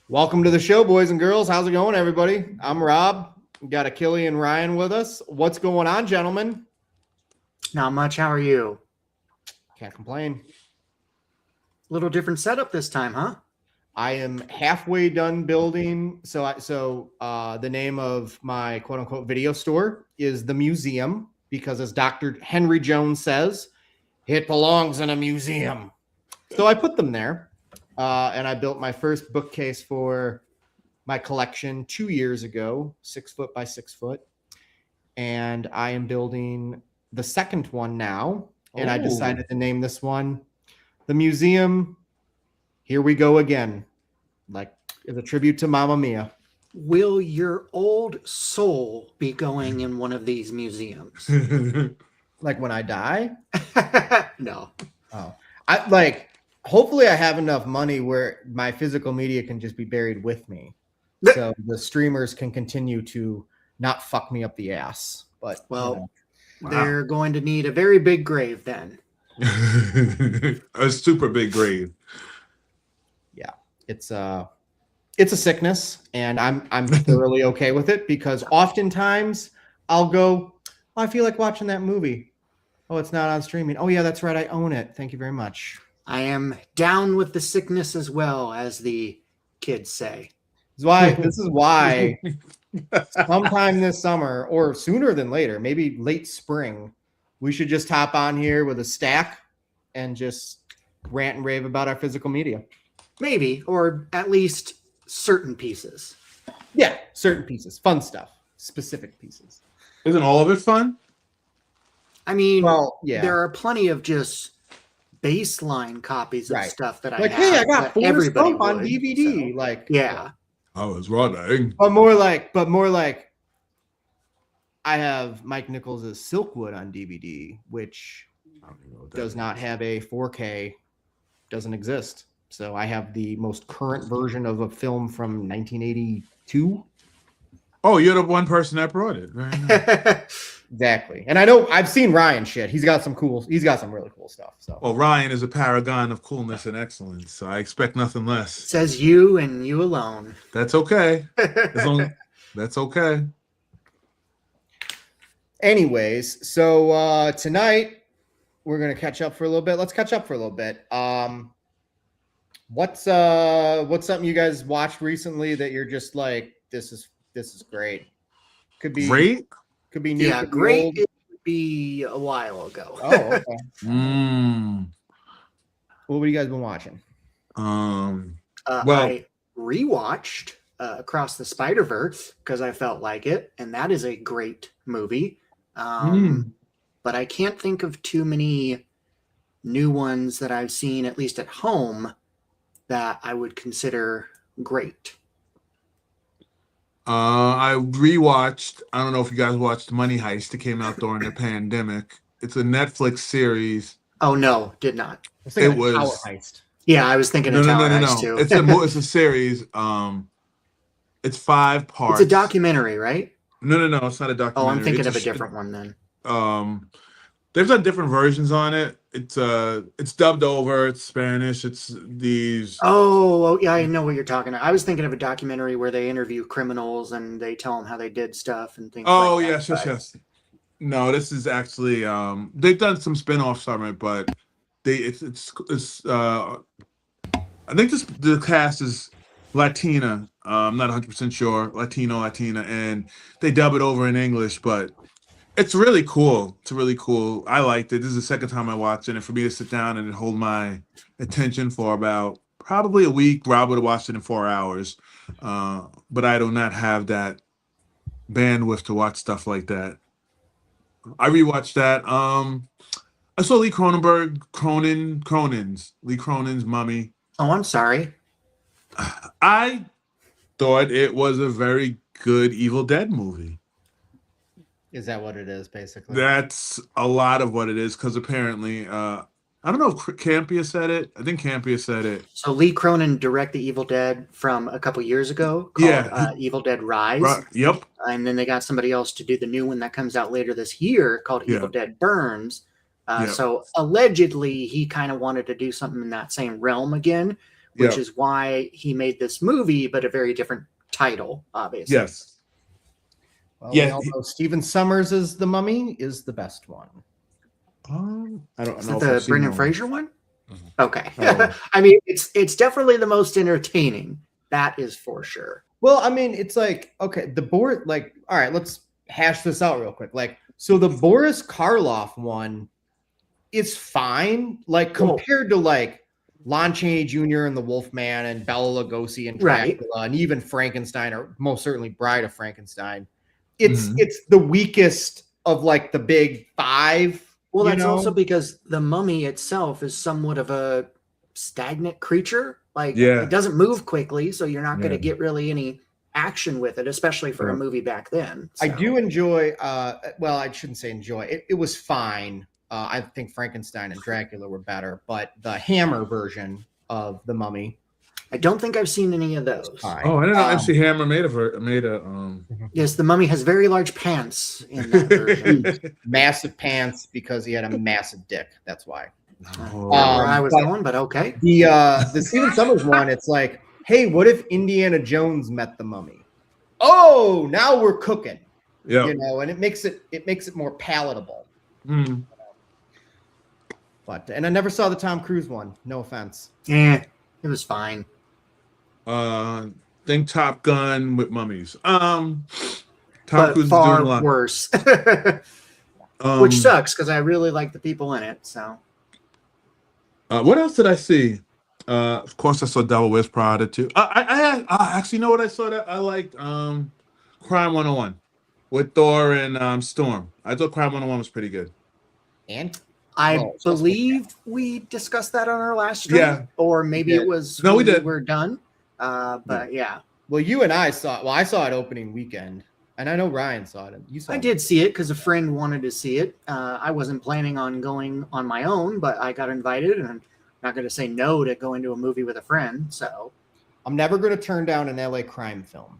Welcome to the show, boys and girls. How's it going, everybody? I'm Rob. We got Achille and Ryan with us. What's going on, gentlemen? Not much. How are you? Can't complain. Little different setup this time, huh? I am halfway done building. So the name of my quote unquote video store is The Museum because, as Dr. Henry Jones says, it belongs in a museum. So I put them there, and I built my first bookcase for my collection 2 years ago, 6 foot by 6 foot, and I am building the second one now. And I decided to name this one The Museum. Here we go again, like as a tribute to Mamma Mia. Will your old soul be going in one of these museums? Like when I die? No. Oh, hopefully I have enough money where my physical media can just be buried with me. So the streamers can continue to not fuck me up the ass. But they're going to need a very big grave then. A super big grave. Yeah, it's a sickness, and I'm thoroughly okay with it because oftentimes I'll go, I feel like watching that movie. Oh, it's not on streaming. Oh yeah, that's right, I own it. Thank you very much. I am down with the sickness as well, as the kids say. This is why sometime this summer or sooner than later, maybe late spring, we should just hop on here with a stack and just rant and rave about our physical media. Maybe, or at least certain pieces. Yeah, certain pieces, fun stuff, specific pieces. Isn't all of it fun? I mean, well, yeah, there are plenty of just baseline copies of stuff that I have. Hey, I got Forrest Gump on DVD. So, yeah. I was running. But more like I have Mike Nichols' Silkwood on DVD, which does not have a 4K, doesn't exist. So I have the most current version of a film from 1982. Oh, you're the one person that brought it. Very nice. Exactly. And I know I've seen Ryan shit. He's got some really cool stuff. So well, Ryan is a paragon of coolness and excellence, so I expect nothing less. It says you and you alone. That's okay. That's okay. Anyways, so tonight we're gonna catch up for a little bit. Let's catch up for a little bit. What's something you guys watched recently that you're just like, this is great? Could be great. Could be new. Yeah, great. Old. It would be a while ago. Oh, okay. What have you guys been watching? I rewatched Across the Spider-Verse because I felt like it, and that is a great movie. But I can't think of too many new ones that I've seen, at least at home, that I would consider great. I rewatched, I don't know if you guys watched Money Heist. It came out during the pandemic. It's a Netflix series. Oh, no, did not. It was Tower Heist. Yeah, I was thinking of Tower Heist too. It's a series. It's 5 parts. It's a documentary, right? No, it's not a documentary. Oh, I'm thinking of a different one then. They've done different versions on it. It's dubbed over. It's Spanish. It's these. Oh, yeah, I know what you're talking about. I was thinking of a documentary where they interview criminals and they tell them how they did stuff and things. Oh, like yes, that. yes. No, this is actually. They've done some spin-offs from it, but it's. I think the cast is Latina. I'm not 100% sure. Latina, and they dub it over in English, but. It's really cool. I liked it. This is the second time I watched it, and for me to sit down and hold my attention for about probably a week, Rob would have watched it in 4 hours. But I do not have that bandwidth to watch stuff like that. I rewatched that. I saw Lee Cronin's Mummy. Oh, I'm sorry. I thought it was a very good Evil Dead movie. Is that what it is, basically? That's a lot of what it is, because apparently, I don't know if Campia said it. I think Campia said it. So Lee Cronin directed the Evil Dead from a couple years ago called Evil Dead Rise. Yep. And then they got somebody else to do the new one that comes out later this year called Evil Dead Burns. So allegedly he kind of wanted to do something in that same realm again, which Yeah. is why he made this movie, but a very different title, obviously. Yes. Well, Yeah, we all know Stephen Summers is The Mummy is the best one. I don't Is know it if I've the seen Brendan that one. Fraser one? Mhm. Okay. Oh. I mean, it's definitely the most entertaining. That is for sure. Well, I mean, it's like, okay, the Boris, like, all right, let's hash this out real quick. Like, so the Boris Karloff one is fine, like, Well- compared to like Lon Chaney Jr. and the Wolfman and Bela Lugosi and Right. Dracula and even Frankenstein, or most certainly Bride of Frankenstein. It's Mhm. it's the weakest of like the big five. Well, you that's know? also because the mummy itself is somewhat of a stagnant creature. Like, Yeah. it doesn't move quickly, so you're not going Yeah. to get really any action with it, especially for a Yeah. movie back then. I So. do enjoy. Well, I shouldn't say enjoy. It was fine. I think Frankenstein and Dracula were better, but the Hammer version of the Mummy. I don't think I've seen any of those. Fine. Oh, I didn't know MC Hammer made a Yes, the mummy has very large pants in that version. massive pants because he had a massive dick. That's why. Not where I was but- going, but okay. The Stephen Summers one, it's like, hey, what if Indiana Jones met the Mummy? Oh, now we're cooking. Yeah. You know, and it makes it more palatable. Mm. And I never saw the Tom Cruise one. No offense. Yeah, it was fine. Think Top Gun with mummies. Tom But Cruise is far doing a lot. worse. Um, Which sucks because I really like the people in it. So What else did I see? Of course, I saw Devil Wears Prada too. I actually know what I saw that I liked. Crime 101 with Thor and Storm. I thought Crime 101 was pretty good. And I believe we discussed that on our last stream. Yeah. Or maybe did. it was No, we when did. We're done. But yeah. well, you and I saw. Well, I saw it opening weekend, and I know Ryan saw it. You saw I it. did see it because a friend wanted to see it. I wasn't planning on going on my own, but I got invited, and I'm not going to say no to going to a movie with a friend. So I'm never going to turn down an LA crime film.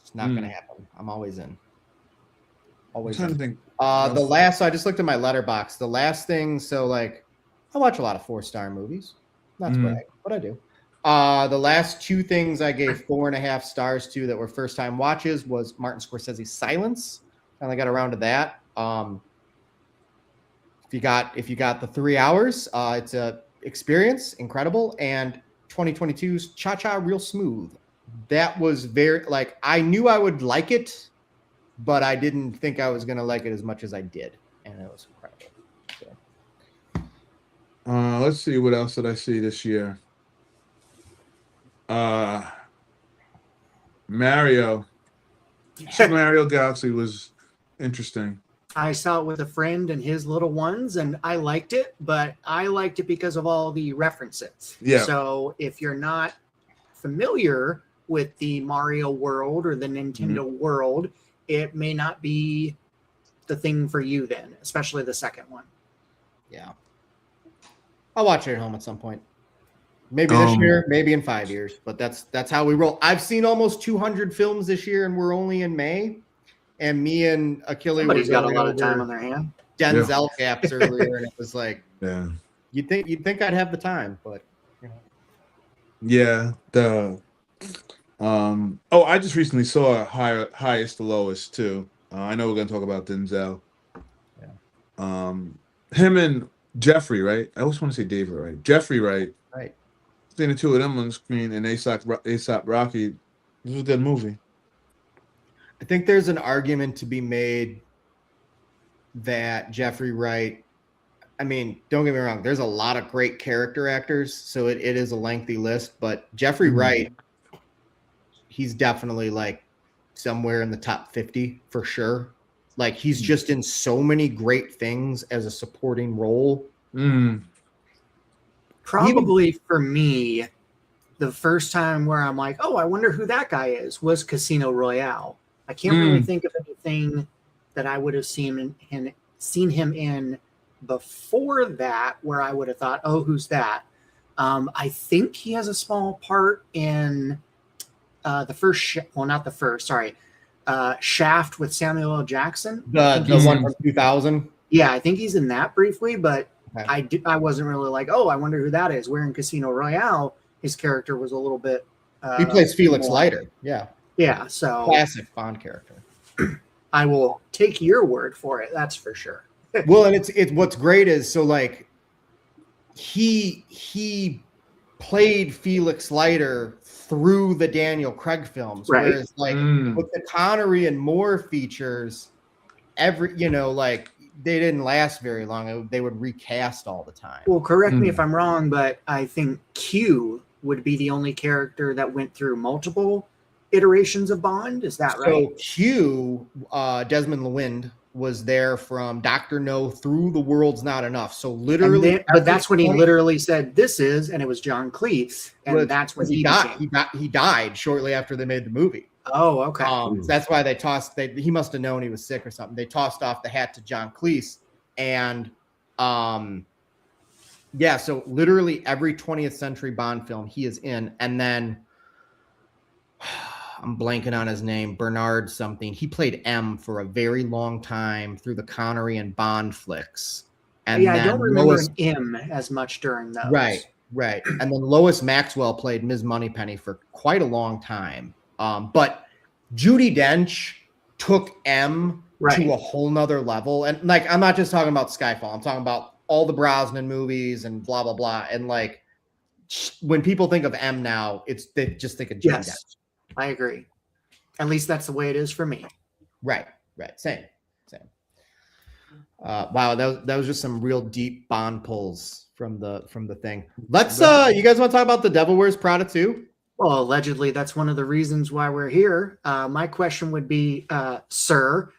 It's not Mm. going to happen. I'm always in. I'm Always trying to in. think. The last. So I just looked at my letterbox. The last thing. So like, I watch a lot of 4-star movies. Not to Mm. brag, but I do. The last two things I gave 4.5 stars to that were first time watches was Martin Scorsese's Silence. Finally got around to that. If you got the 3 hours, it's a experience, incredible. And 2022's Cha Cha Real Smooth. That was very like I knew I would like it, but I didn't think I was gonna like it as much as I did, and it was incredible. So. Let's see what else did I see this year. Mario. Super Mario Galaxy was interesting. I saw it with a friend and his little ones, and I liked it, but I liked it because of all the references. Yeah. So if you're not familiar with the Mario world or the Nintendo world, it may not be the thing for you then, especially the second one. Yeah. I'll watch it at home at some point. Maybe this year, maybe in 5 years, but that's how we roll. I've seen almost 200 films this year, and we're only in May. And me and Achilles Somebody's got a going lot of time over on their hand. Denzel gaps earlier, and it was like, Yeah. you'd think I'd have the time, but you know. Yeah. I just recently saw Highest to Lowest too. I know we're gonna talk about Denzel. Yeah. Him and Jeffrey, right? I always want to say David, right? Jeffrey, right? Right. Seeing the two of them on the screen and ASAP Rocky, this was a good movie. I think there's an argument to be made that Jeffrey Wright, I mean, don't get me wrong, there's a lot of great character actors, so it is a lengthy list, but Jeffrey Wright, he's definitely like somewhere in the top 50 for sure. Like he's just in so many great things as a supporting role. Probably for me, the first time where I'm like, oh, I wonder who that guy is, was Casino Royale. I can't really think of anything that I would have seen him in before that where I would have thought, oh, who's that? I think he has a small part in the first, not the first, sorry, Shaft with Samuel L. Jackson. The one from 2000. Yeah, I think he's in that briefly, but Okay. I wasn't really like, oh, I wonder who that is. Where in Casino Royale, his character was a little bit. He plays Felix more. Leiter. Yeah. Yeah, so Classic Bond character. I will take your word for it. That's for sure. Well, and it's what's great is so like he played Felix Leiter through the Daniel Craig films, Right. whereas like with the Connery and Moore features, like they didn't last very long. They would recast all the time. Well, correct me if I'm wrong, but I think Q would be the only character that went through multiple iterations of Bond. Is that right? So Q, Desmond Llewellyn was there from Dr. No through The World's Not Enough. So literally, but that's when he literally said "this is," and it was John Cleese, and that's when he died. He died shortly after they made the movie. Oh, okay. So that's why they tossed. He must have known he was sick or something. They tossed off the hat to John Cleese, and yeah. So literally every 20th century Bond film he is in, and then I'm blanking on his name, Bernard something. He played M for a very long time through the Connery and Bond flicks. And yeah, I don't remember M as much during those. Right. And then Lois Maxwell played Ms. Moneypenny for quite a long time. But Judi Dench took M to a whole nother level. And like, I'm not just talking about Skyfall. I'm talking about all the Brosnan movies and blah, blah, blah. And like, when people think of M now, they just think of Judi Dench. I agree. At least that's the way it is for me. Right. Same. Wow, that was just some real deep Bond pulls from the thing. Let's you guys want to talk about The Devil Wears Prada 2? Well, allegedly that's one of the reasons why we're here. My question would be, sir,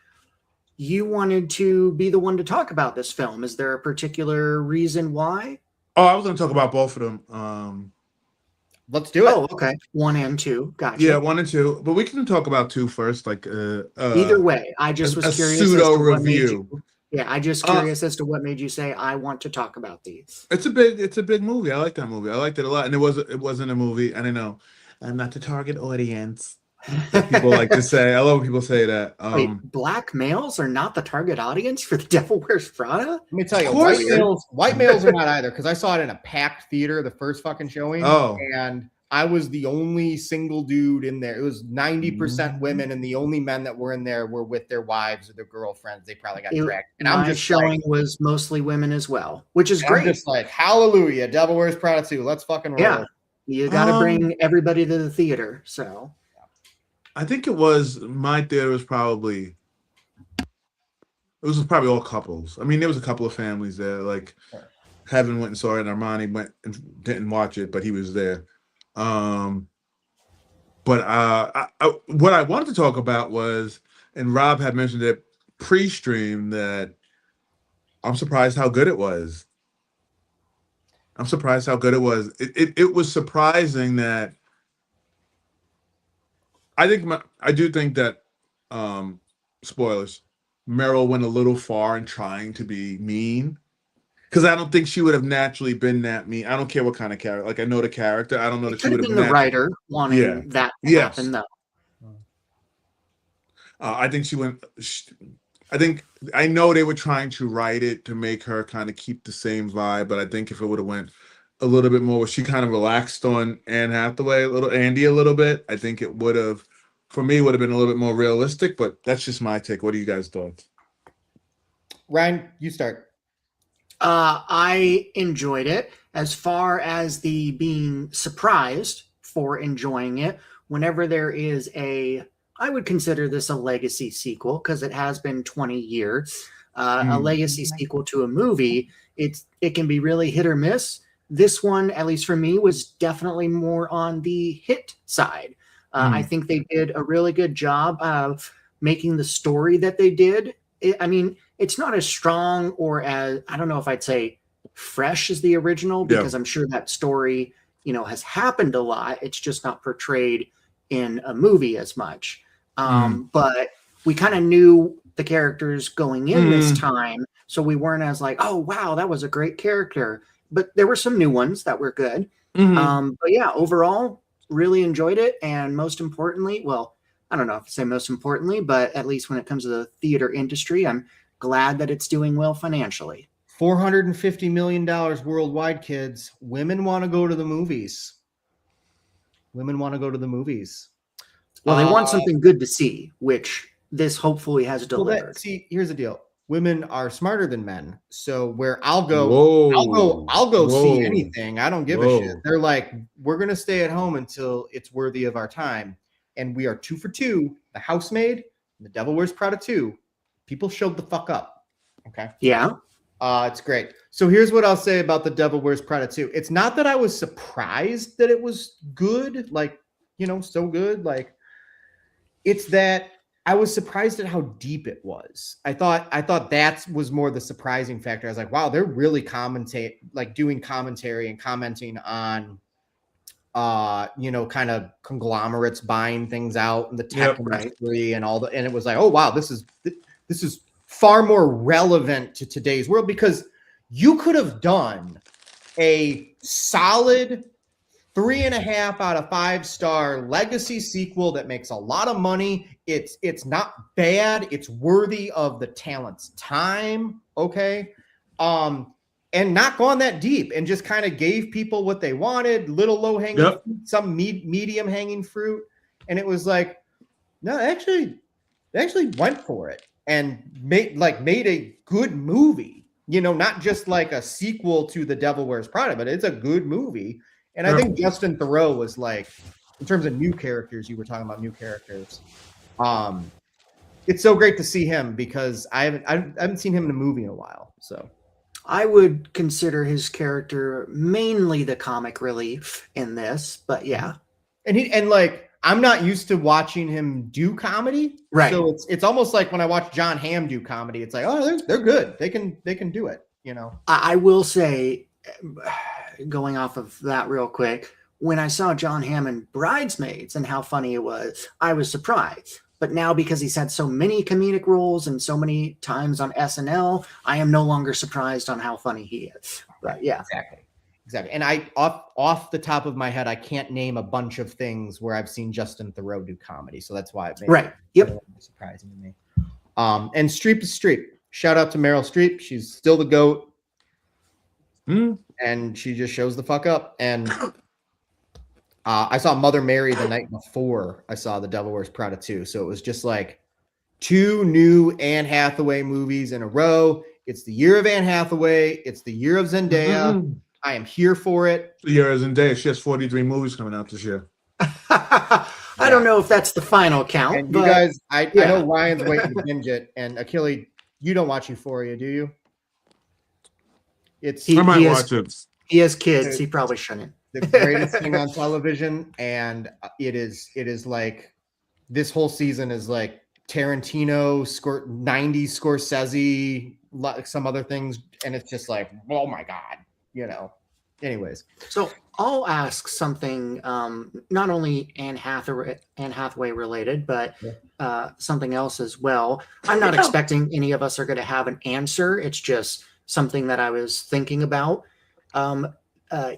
you wanted to be the one to talk about this film. Is there a particular reason why? Oh, I was going to talk about both of them. Let's do it. Oh, okay. 1 and 2. Gotcha. Yeah, 1 and 2. But we can talk about 2 first. Like either way, I just was curious. Pseudo review. I just curious as to what made you say I want to talk about these. It's a big movie. I like that movie. I liked it a lot, and it wasn't a movie. And I know I'm not the target audience. People like to say. I love when people say that. Wait, black males are not the target audience for The Devil Wears Prada? Let me tell you, white males are not either, because I saw it in a packed theater the first fucking showing. Oh. And I was the only single dude in there. It was 90% women, and the only men that were in there were with their wives or their girlfriends. They probably got dragged. And I'm just showing was mostly women as well, which is great. I'm just like, hallelujah, Devil Wears Prada 2. Let's fucking roll. Yeah, you got to bring everybody to the theater. So I think my theater was probably all couples. I mean, there was a couple of families there. Like Kevin went and saw it, and Armani went and didn't watch it, but he was there. But what I wanted to talk about was, and Rob had mentioned it pre-stream, that I'm surprised how good it was. It was surprising that I do think that spoilers, Meryl went a little far in trying to be mean. Because I don't think she would have naturally been that mean. I don't care what kind of character. Like, I know the character. I don't know that she would have been the writer wanting that to happen, though. I think I know they were trying to write it to make her kind of keep the same vibe, but I think if it would have went a little bit more, she kind of relaxed on Anne Hathaway, Andy a little bit, I think it would have, for me, would have been a little bit more realistic, but that's just my take. What do you guys thought? Ryan, you start. I enjoyed it. As far as the being surprised for enjoying it, whenever there is I would consider this a legacy sequel because it has been 20 years. A legacy sequel to a movie, it can be really hit or miss. This one, at least for me, was definitely more on the hit side. I think they did a really good job of making the story that they did. It's not as strong or as, I don't know if I'd say fresh as the original, because I'm sure that story, has happened a lot. It's just not portrayed in a movie as much. But we kind of knew the characters going in this time. So we weren't as like, oh, wow, that was a great character. But there were some new ones that were good. But yeah, overall, really enjoyed it. And most importantly, well, I don't know if I say most importantly, but at least when it comes to the theater industry, I'm glad that it's doing well financially. $450 million worldwide, kids. Women want to go to the movies. Women want to go to the movies. Well, they want something good to see, which this hopefully has delivered. See, here's the deal. Women are smarter than men. So where I'll go Whoa. see anything. I don't give a shit. Whoa. They're like, we're gonna stay at home until it's worthy of our time. And we are 2 for 2. The Housemaid and The Devil Wears Prada 2. People showed the fuck up. Okay. Yeah. It's great. So here's what I'll say about The Devil Wears Prada 2. It's not that I was surprised that it was good, like, you know, so good. Like, it's that I was surprised at how deep it was. I thought that was more the surprising factor. I was like, wow, they're really doing commentary and commenting on you know, kind of conglomerates buying things out in the tech industry and all the, and it was like, oh wow, this is far more relevant to today's world, because you could have done a solid 3.5 out of 5-star legacy sequel that makes a lot of money. It's not bad. It's worthy of the talent's time. Okay. And not gone that deep and just kind of gave people what they wanted, little low hanging fruit, some medium hanging fruit. And it was like, no, they actually went for it and made a good movie, you know, not just like a sequel to The Devil Wears Prada, but it's a good movie. And I think Justin Theroux was like, in terms of new characters, you were talking about new characters. It's so great to see him, because I haven't seen him in a movie in a while. So I would consider his character mainly the comic relief in this, but yeah. And like, I'm not used to watching him do comedy. Right. So it's almost like when I watch John Hamm do comedy, it's like, oh, they're good. They can do it, you know. I will say, going off of that real quick, when I saw John Hamm in Bridesmaids and how funny it was, I was surprised. But now, because he's had so many comedic roles and so many times on SNL, I am no longer surprised on how funny he is. But yeah, exactly. And I off the top of my head, I can't name a bunch of things where I've seen Justin Theroux do comedy, so that's why it made it surprising to me. And Streep is Streep. Shout out to Meryl Streep. She's still the GOAT. And she just shows the fuck up. And I saw Mother Mary the night before I saw The Devil Wears Prada 2. So it was just like 2 new Anne Hathaway movies in a row. It's the year of Anne Hathaway. It's the year of Zendaya. I am here for it. The year of Zendaya. She has 43 movies coming out this year. I don't know if that's the final count. And you guys, I know Ryan's waiting to binge it. And Achille, you don't watch Euphoria, do you? I might watch it. He has kids. He probably shouldn't. The greatest thing on television, and it is like, this whole season is like Tarantino, 90s Scorsese, like some other things, and it's just like, oh my god, you know. Anyways, so I'll ask something, not only Anne Hathaway related, but something else as well. I'm not expecting any of us are going to have an answer. It's just something that I was thinking about.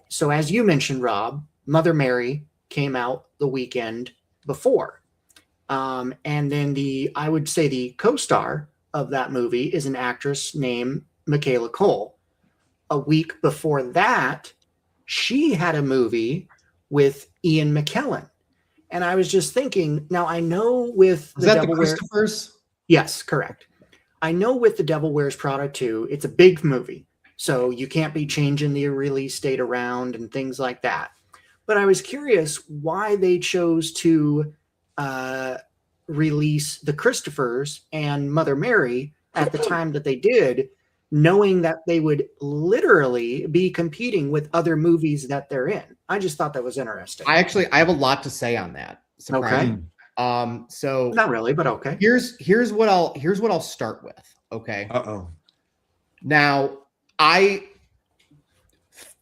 So as you mentioned, Rob, Mother Mary came out the weekend before. And then I would say the co-star of that movie is an actress named Michaela Cole. A week before that, she had a movie with Ian McKellen. And I was just thinking, now I know with The Devil Wears Prada. Yes, correct. I know with The Devil Wears Prada 2, it's a big movie. So you can't be changing the release date around and things like that. But I was curious why they chose to release The Christophers and Mother Mary at the time that they did, knowing that they would literally be competing with other movies that they're in. I just thought that was interesting. I have a lot to say on that. Okay. So not really, but okay. Here's what I'll start with. Okay. Now,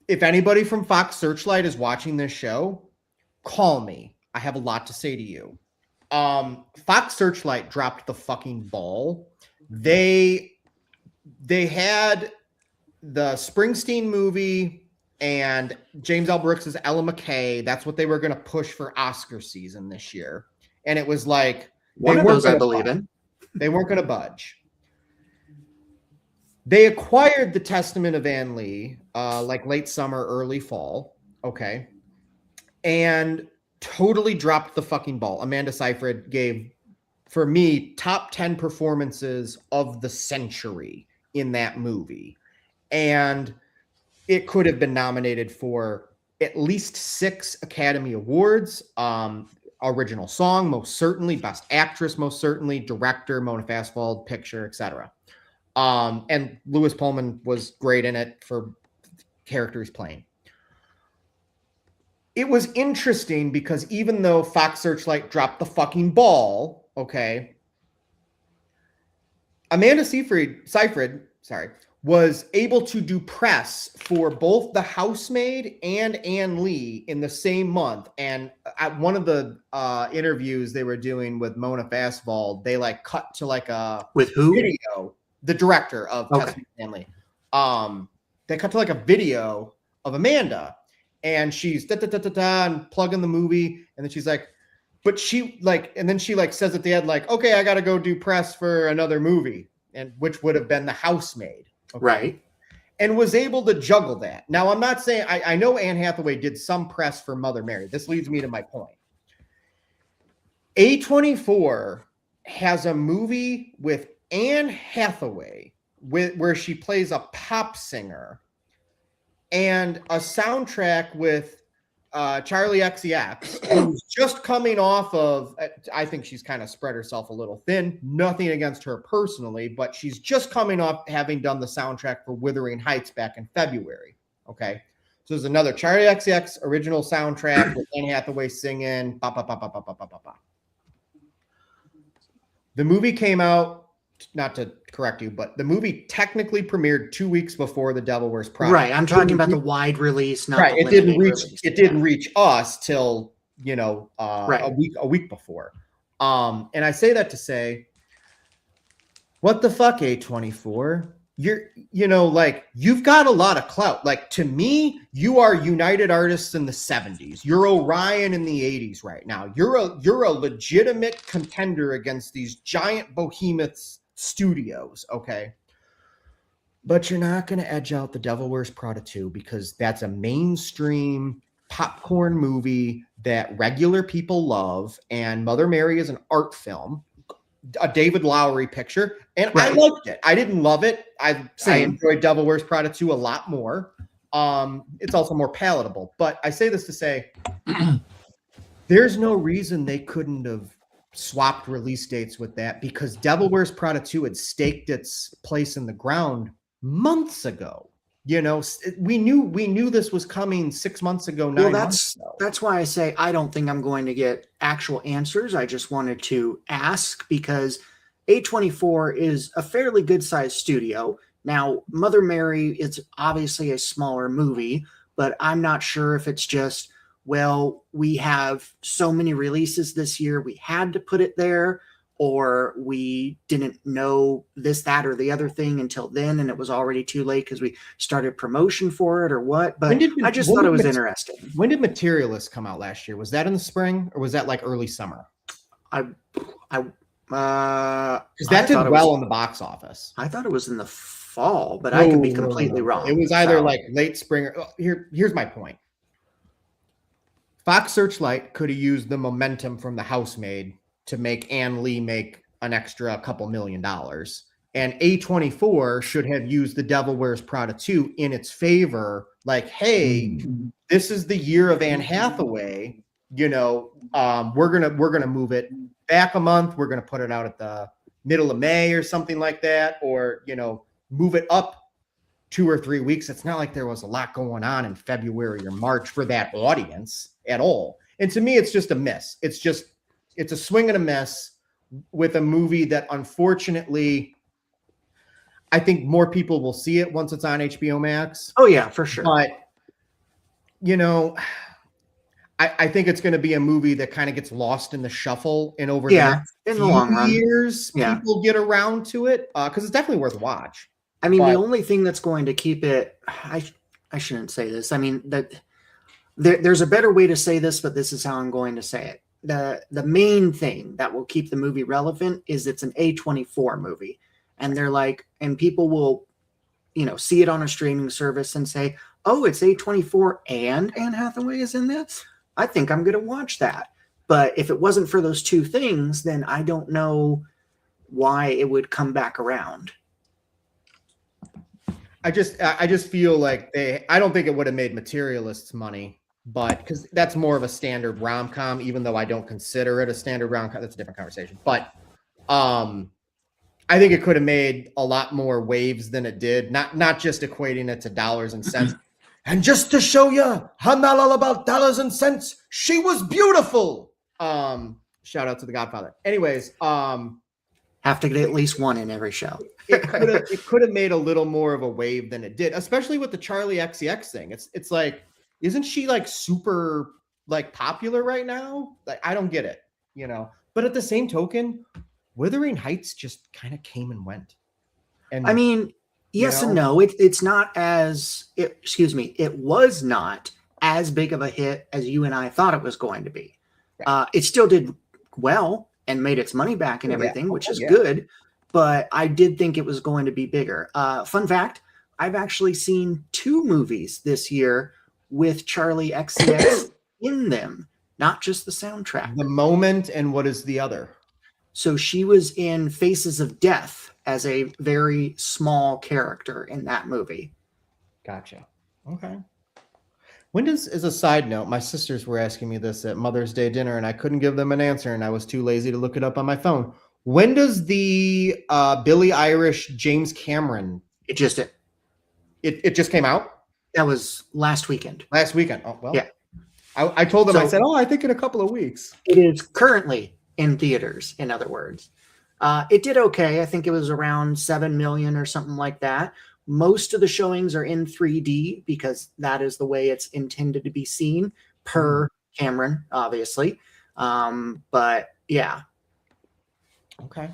if anybody from Fox Searchlight is watching this show, call me. I have a lot to say to you. Fox Searchlight dropped the fucking ball. They had the Springsteen movie and James L. Brooks' Ella McKay. That's what they were going to push for Oscar season this year. And it was like, one of those I believe in. They weren't going to budge. They acquired The Testament of Anne Lee, like late summer, early fall. Okay. And totally dropped the fucking ball. Amanda Seyfried gave, for me, top 10 performances of the century in that movie. And it could have been nominated for at least 6 Academy Awards. Original song, most certainly. Best actress, most certainly. Director, Mona Fastwald. Picture, etc. And Lewis Pullman was great in it for characters playing. It was interesting because even though Fox Searchlight dropped the fucking ball, okay, Amanda Seyfried, was able to do press for both The Housemaid and Ann Lee in the same month. And at one of the interviews they were doing with Mona Fastwald, they like cut to like a With who? video, the director of Testament Ann Lee. They cut to like a video of Amanda, and she's and plugging the movie, and then she's like, but she like, and then she like says at the end, like, okay, I got to go do press for another movie, and which would have been The Housemaid. Okay. Right. And was able to juggle that. Now, I'm not saying, I know Anne Hathaway did some press for Mother Mary. This leads me to my point. A24 has a movie with Anne Hathaway where she plays a pop singer, and a soundtrack with Charlie XCX, who's just coming off of, I think she's kind of spread herself a little thin. Nothing against her personally, but she's just coming off having done the soundtrack for Wuthering Heights back in February. Okay. So there's another Charlie XCX original soundtrack with Anne Hathaway singing. Ba, ba, ba, ba, ba, ba, ba, ba. The movie came out, not to correct you, but the movie technically premiered 2 weeks before The Devil Wears Prada. Right. I'm talking about the wide release, not right. The It didn't reach. release. It didn't reach us till Right. a week before. And I say that to say, what the fuck, A24? You've got a lot of clout. Like, to me, you are United Artists in the 70s. You're Orion in the 80s right now. You're a legitimate contender against these giant behemoths studios, okay? But you're not going to edge out The Devil Wears Prada 2 because that's a mainstream popcorn movie that regular people love, and Mother Mary is an art film, a David Lowery picture, and right. I liked it. I didn't love it. I enjoyed Devil Wears Prada 2 a lot more. It's also more palatable. But I say this to say, there's no reason they couldn't have swapped release dates with that, because Devil Wears Prada 2 had staked its place in the ground months ago. We knew this was coming 6 months ago. That's why I say I don't think I'm going to get actual answers. I just wanted to ask, because A24 is a fairly good sized studio. Now, Mother Mary, it's obviously a smaller movie, but I'm not sure if it's just, well, we have so many releases this year, we had to put it there, or we didn't know this, that, or the other thing until then, and it was already too late because we started promotion for it, or what. But I just thought it was interesting. When did Materialist come out last year? Was that in the spring, or was that like early summer? Because that did well in the box office. I thought it was in the fall, but I could be completely wrong. It was either like late spring or here's my point. Fox Searchlight could have used the momentum from The Housemaid to make Ann Lee make an extra couple $1 million. And A24 should have used The Devil Wears Prada 2 in its favor. Like, hey, this is the year of Anne Hathaway. We're gonna move it back a month. We're gonna put it out at the middle of May or something like that, or move it up 2 or 3 weeks. It's not like there was a lot going on in February or March for that audience at all. And to me, it's just a miss. It's a swing and a miss with a movie that, unfortunately, I think more people will see it once it's on HBO Max. Oh yeah, for sure. But I think it's going to be a movie that kind of gets lost in the shuffle, and over in the long run, years, people get around to it, because it's definitely worth a watch. I mean, the only thing that's going to keep it, I shouldn't say this. I mean, that there's a better way to say this, but this is how I'm going to say it. The main thing that will keep the movie relevant is it's an A24 movie, and they're like, and people will, see it on a streaming service and say, oh, it's A24 and Anne Hathaway is in this. I think I'm going to watch that. But if it wasn't for those two things, then I don't know why it would come back around. I just feel like I don't think it would have made Materialists money, but because that's more of a standard rom-com, even though I don't consider it a standard rom-com. That's a different conversation. But I think it could have made a lot more waves than it did. Not just equating it to dollars and cents. And just to show you, I'm not all about dollars and cents. She was beautiful. Shout out to The Godfather. Anyways, have to get at least one in every show. it could have made a little more of a wave than it did, especially with the Charlie XCX thing. It's like, isn't she like super like popular right now? Like, I don't get it, you know. But at the same token, Wuthering Heights just kind of came and went. And I mean, yes and no. It's not as it was not as big of a hit as you and I thought it was going to be. Right. It still did well and made its money back and everything, which is good. But I did think it was going to be bigger. Fun fact, I've actually seen 2 movies this year with Charlie XCX in them, not just the soundtrack. The Moment, and what is the other? So she was in Faces of Death as a very small character in that movie. Gotcha. Okay. When does, as a side note, my sisters were asking me this at Mother's Day dinner, and I couldn't give them an answer, and I was too lazy to look it up on my phone. When does the Billie Eilish James Cameron? It just came out? That was last weekend. Last weekend. Oh, well. Yeah. I told them, I said, I think in a couple of weeks. It is currently in theaters, in other words. It did okay. I think it was around 7 million or something like that. Most of the showings are in 3D because that is the way it's intended to be seen per Cameron, obviously. But yeah. Okay.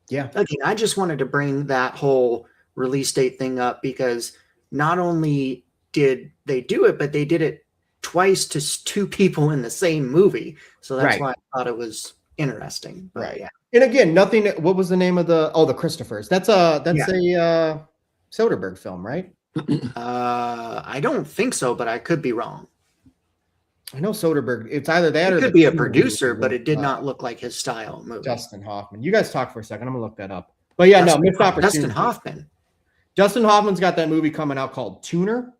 Yeah. Again, I just wanted to bring that whole release date thing up because not only did they do it, but they did it twice to 2 people in the same movie. So that's why I thought it was interesting. But yeah. And again, nothing. What was the name of the Christophers? That's a Soderbergh film, right? I don't think so, but I could be wrong. I know Soderbergh. It's either that or it could be a producer, but it did not look like his style movie. Dustin Hoffman. You guys talk for a second. I'm gonna look that up. But yeah, missed opportunity. Dustin Hoffman's got that movie coming out called Tuner.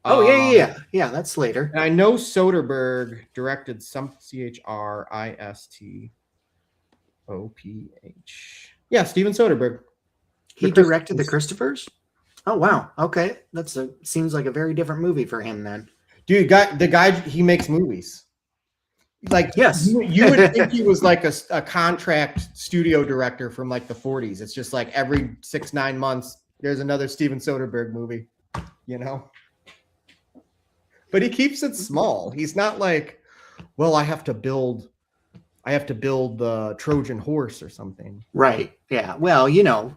Oh yeah. That's later. And I know Soderbergh directed some Christoph. Yeah, Steven Soderbergh. He directed the Christophers. Oh wow. Okay, seems like a very different movie for him then. Dude, the guy, he makes movies. Like, yes, you would think he was like a contract studio director from like the 40s. It's just like every 6-9 months, there's another Steven Soderbergh movie, you know? But he keeps it small. He's not like, well, I have to build the Trojan horse or something. Right. Yeah. Well,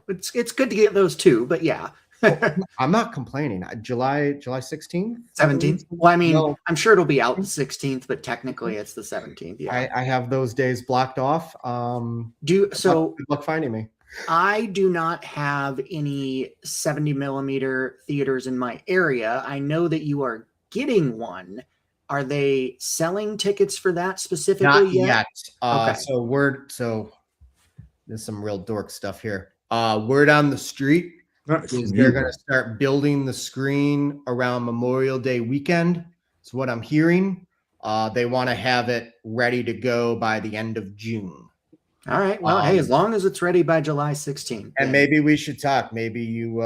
it's good to get those too, but yeah. I'm not complaining. July 16th? 17th? Well, I mean, I'm sure it'll be out the 16th, but technically it's the 17th. Yeah. I have those days blocked off. Good luck finding me. I do not have any 70 millimeter theaters in my area. I know that you are getting one. Are they selling tickets for that specifically? Not yet. Okay. So there's some real dork stuff here. Word on the street is they're going to start building the screen around Memorial Day weekend. That's what I'm hearing. They want to have it ready to go by the end of June. All right. Well, hey, as long as it's ready by July 16th. And maybe we should talk. Maybe you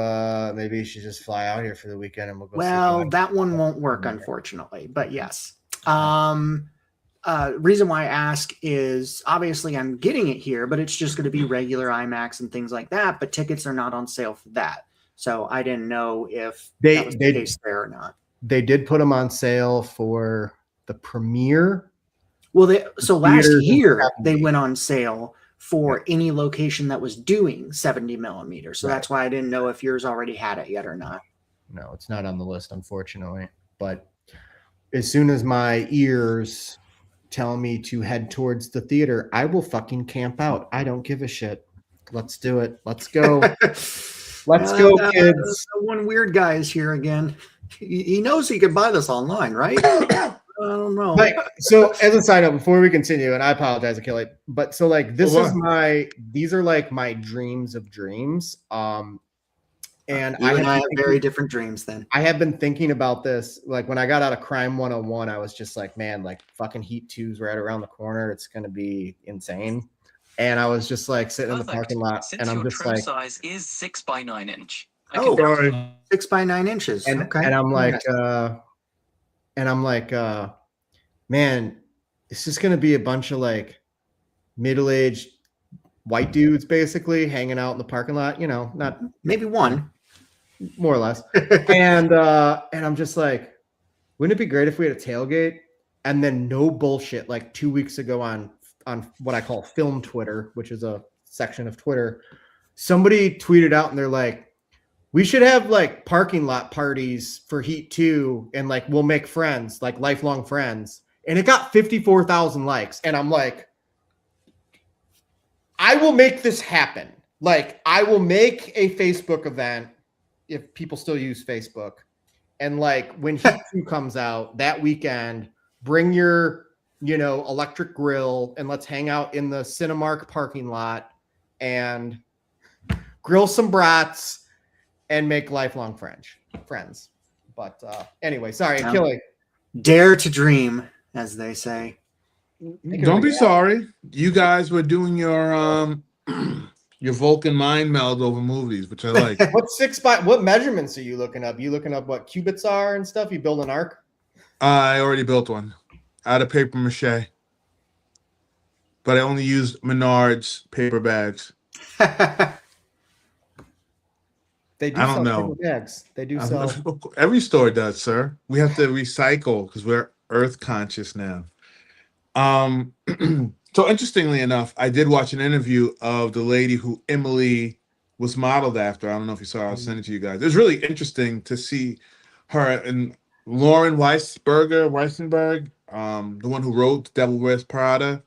should just fly out here for the weekend and we'll go. Well, that one won't work, unfortunately. But yes. Reason why I ask is obviously I'm getting it here, but it's just going to be regular IMAX and things like that. But tickets are not on sale for that. So I didn't know if that was the case there or not. They did put them on sale for the premiere. Well, last year they went on sale for any location that was doing 70 millimeters. So that's why I didn't know if yours already had it yet or not. No, it's not on the list, unfortunately. But as soon as my ears tell me to head towards the theater, I will fucking camp out. I don't give a shit. Let's do it. Let's go. Let's go, kids. One weird guy is here again. He knows he can buy this online, right? I don't know. Like, so as a side note, before we continue, and I apologize, Achille, but so like these are like my dreams of dreams. And you and I have very different dreams then. I have been thinking about this. Like when I got out of Crime 101, I was just like, man, like fucking Heat 2's right around the corner. It's gonna be insane. And I was just like sitting in the parking lot, and I'm just like, size is 6 by 9 inch. Oh, sorry. 6 by 9 inches. And, okay. And I'm like, man, it's just gonna be a bunch of like middle-aged white dudes basically hanging out in the parking lot. You know, not maybe one, more or less. And I'm just like, wouldn't it be great if we had a tailgate? And then no bullshit. Like 2 weeks ago on what I call film Twitter, which is a section of Twitter, somebody tweeted out and they're like, we should have like parking lot parties for Heat 2 and like we'll make friends, like lifelong friends. And it got 54,000 likes. And I'm like, I will make this happen. Like I will make a Facebook event if people still use Facebook. And like when Heat 2 comes out that weekend, bring your, electric grill and let's hang out in the Cinemark parking lot and grill some brats and make lifelong friends. But anyway, sorry, Achille. Dare to dream, as they say. Don't be sorry. You guys were doing your Vulcan mind meld over movies, which I like. What measurements are you looking up? You looking up what cubits are and stuff? You build an arc? I already built one out of paper mache, but I only used Menards paper bags. They do I don't sell know. paper bags. They do sell. Every store does, sir. We have to recycle because we're earth conscious now. So interestingly enough, I did watch an interview of the lady who Emily was modeled after. I don't know if you saw it. I'll send it to you guys. It was really interesting to see her and Lauren Weissenberg, the one who wrote Devil Wears Prada.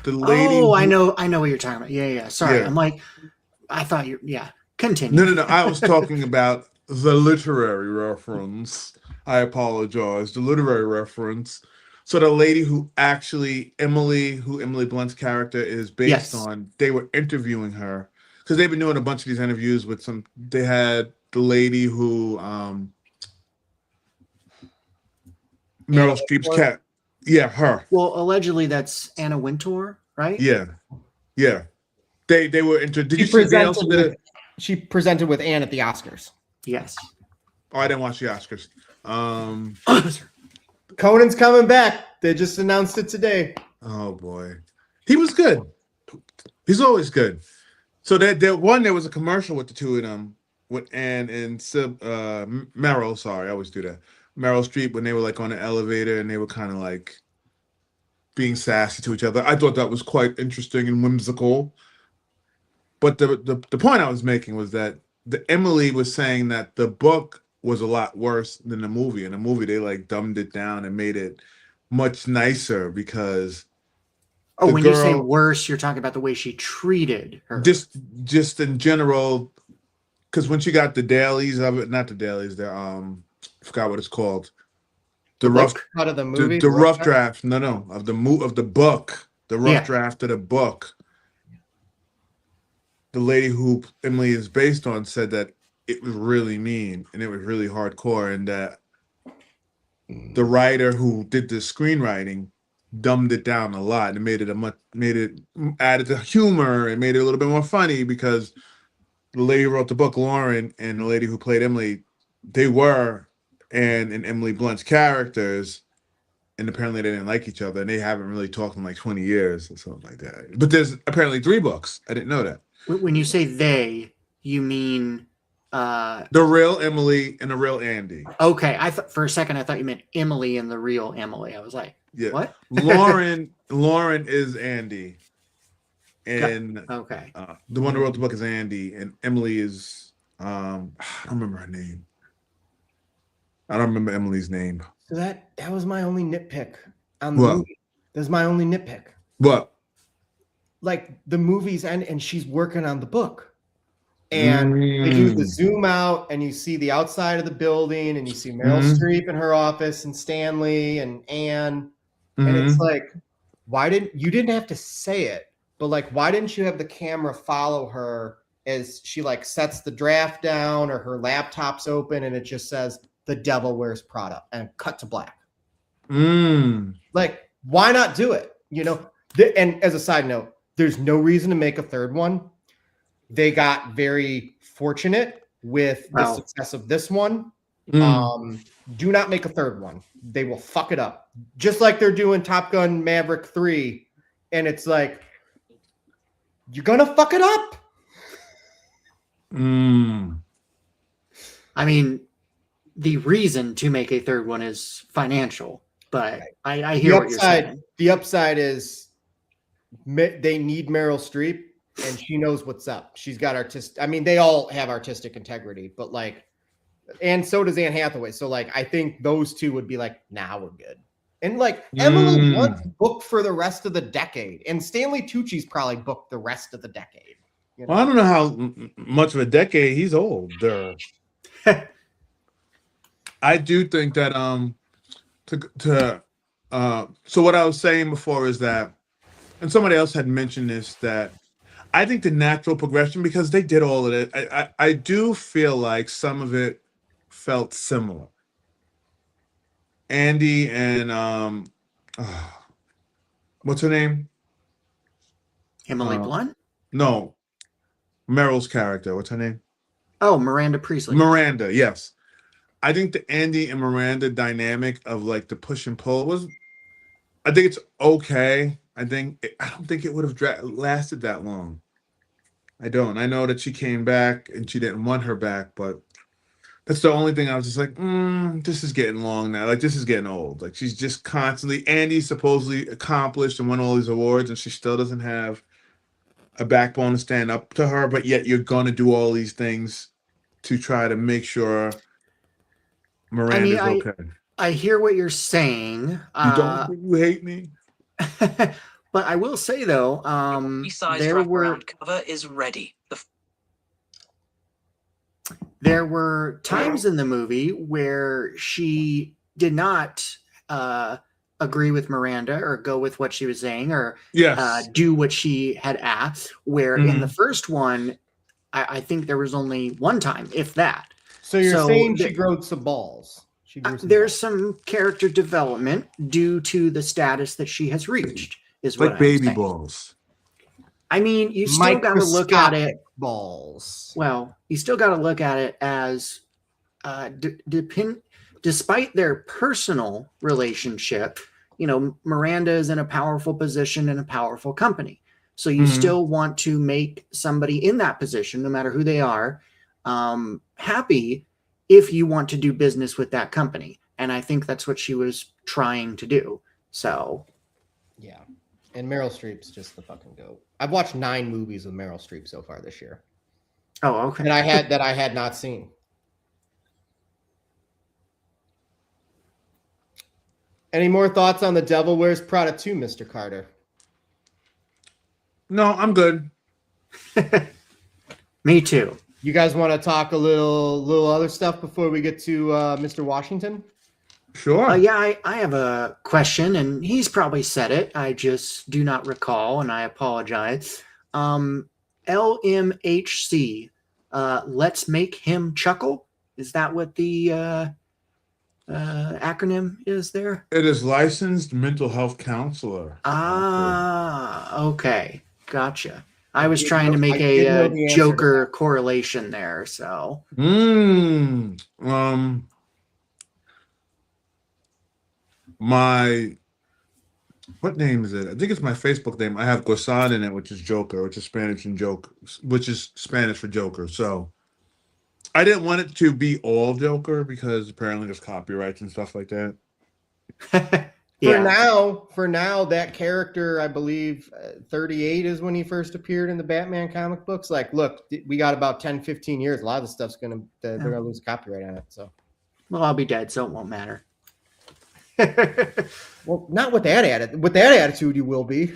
The lady. Oh, I know what you're talking about. Yeah. Sorry. Yeah. I'm like, I thought continue. No. I was talking about the literary reference. I apologize. The literary reference. So the lady who Emily Blunt's character is based on, they were interviewing her because they've been doing a bunch of these interviews with they had the lady who, Meryl Streep's cat. Yeah, her. Well, allegedly that's Anna Wintour, right? Yeah. They were did you see they also did it? She presented with Anne at the Oscars. Yes. Oh, I didn't watch the Oscars. Conan's coming back. They just announced it today. Oh boy, he was good. He's always good. So there was a commercial with the two of them, with Anne and Meryl. Sorry, I always do that. Meryl Streep, when they were like on the elevator and they were kind of like being sassy to each other. I thought that was quite interesting and whimsical. But the point I was making was that Emily was saying that the book was a lot worse than the movie. In the movie, they like dumbed it down and made it much nicer because. Oh, when you say worse, you're talking about the way she treated her. Just in general, because when she got the dailies of it, not the dailies, I forgot what it's called. The rough out of the movie. The rough draft. No, of the book. The rough draft of the book. The lady who Emily is based on said that it was really mean and it was really hardcore, and that the writer who did the screenwriting dumbed it down a lot and added the humor and made it a little bit more funny because the lady who wrote the book, Lauren, and the lady who played Emily, they were Anne and Emily Blunt's characters, and apparently they didn't like each other and they haven't really talked in like 20 years or something like that. But there's apparently 3 books. I didn't know that. When you say they, you mean the real Emily and the real Andy. Okay, for a second I thought you meant Emily and the real Emily. I was like, yeah. What? Lauren is Andy, and okay, the one who wrote the book is Andy, and Emily is I don't remember her name. I don't remember Emily's name. So that was my only nitpick on the movie. That's my only nitpick. What? Like the movies and she's working on the book. And they do the zoom out, and you see the outside of the building, and you see Meryl Streep in her office, and Stanley and Anne, and it's like, you didn't have to say it, but like, why didn't you have the camera follow her as she like sets the draft down, or her laptop's open, and it just says "The Devil Wears Prada" and cut to black. Like, why not do it? You know. And as a side note, there's no reason to make a third one. They got very fortunate with the success of this one. Do not make a third one. They will fuck it up. Just like they're doing Top Gun Maverick 3. And it's like, you're going to fuck it up. I mean, the reason to make a third one is financial, but I hear what you're saying. The upside is they need Meryl Streep. And she knows what's up. She's got they all have artistic integrity, but like, and so does Anne Hathaway. So like, I think those two would be like, nah, we're good. And like, Emily Blunt's booked for the rest of the decade, and Stanley Tucci's probably booked the rest of the decade. You know? Well, I don't know how much of a decade. He's older. I do think that so what I was saying before is that, and somebody else had mentioned this, that I think the natural progression, because they did all of it, I do feel like some of it felt similar. Andy and what's her name? Emily Blunt? No, Meryl's character. What's her name? Oh, Miranda Priestley. Miranda, yes. I think the Andy and Miranda dynamic of like the push and pull I think it's okay. I don't think it would have lasted that long. I don't. I know that she came back and she didn't want her back, but that's the only thing I was just like, this is getting long now. Like, this is getting old. Like, she's just constantly, Andy's supposedly accomplished and won all these awards, and she still doesn't have a backbone to stand up to her, but yet you're going to do all these things to try to make sure Miranda's okay. I hear what you're saying. You don't think you hate me? But I will say though, cover is ready. There were times in the movie where she did not agree with Miranda or go with what she was saying or do what she had asked. Where in the first one, I think there was only one time, if that. So you're saying she grew some balls. There's some character development due to the status that she has reached. Is what like baby balls. I mean, you still got to look at it. Balls. Well, you still got to look at it as, despite their personal relationship, you know, Miranda is in a powerful position in a powerful company. So you still want to make somebody in that position, no matter who they are, happy if you want to do business with that company. And I think that's what she was trying to do. So, yeah. And Meryl Streep's just the fucking goat. I've watched 9 movies with Meryl Streep so far this year. Oh, okay. That I had not seen. Any more thoughts on The Devil Wears Prada 2, Mr. Carter? No, I'm good. Me too. You guys want to talk a little other stuff before we get to Mr. Washington? Sure. Yeah, I have a question, and he's probably said it. I just do not recall, and I apologize. LMHC, let's make him chuckle. Is that what the acronym is there? It is licensed mental health counselor. Okay. Gotcha. I was trying to make a Joker correlation there, so. What name is it? I think it's my Facebook name. I have Guasan in it, which is Joker, which is Spanish for Joker. So I didn't want it to be all Joker because apparently there's copyrights and stuff like that. For now, that character, I believe 38 is when he first appeared in the Batman comic books. Like, look, we got about 10, 15 years. A lot of the stuff's they're gonna lose copyright on it. So, well, I'll be dead, so it won't matter. Well, not with that attitude. With that attitude, you will be.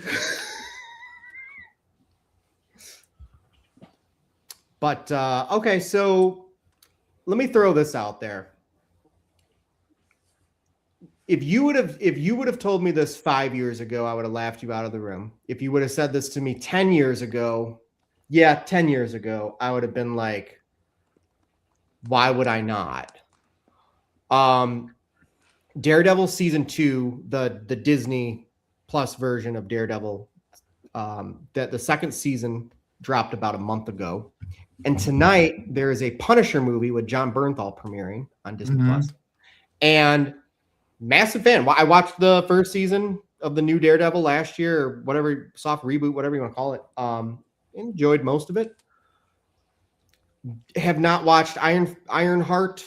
But okay, so let me throw this out there. If you would have told me this 5 years ago, I would have laughed you out of the room. If you would have said this to me 10 years ago, 10 years ago, I would have been like, why would I not? Daredevil season 2, the Disney Plus version of Daredevil, that the second season dropped about a month ago. And tonight there is a Punisher movie with John Bernthal premiering on Disney Plus. And massive fan. I watched the first season of the new Daredevil last year, or whatever, soft reboot, whatever you want to call it. Enjoyed most of it. Have not watched Ironheart.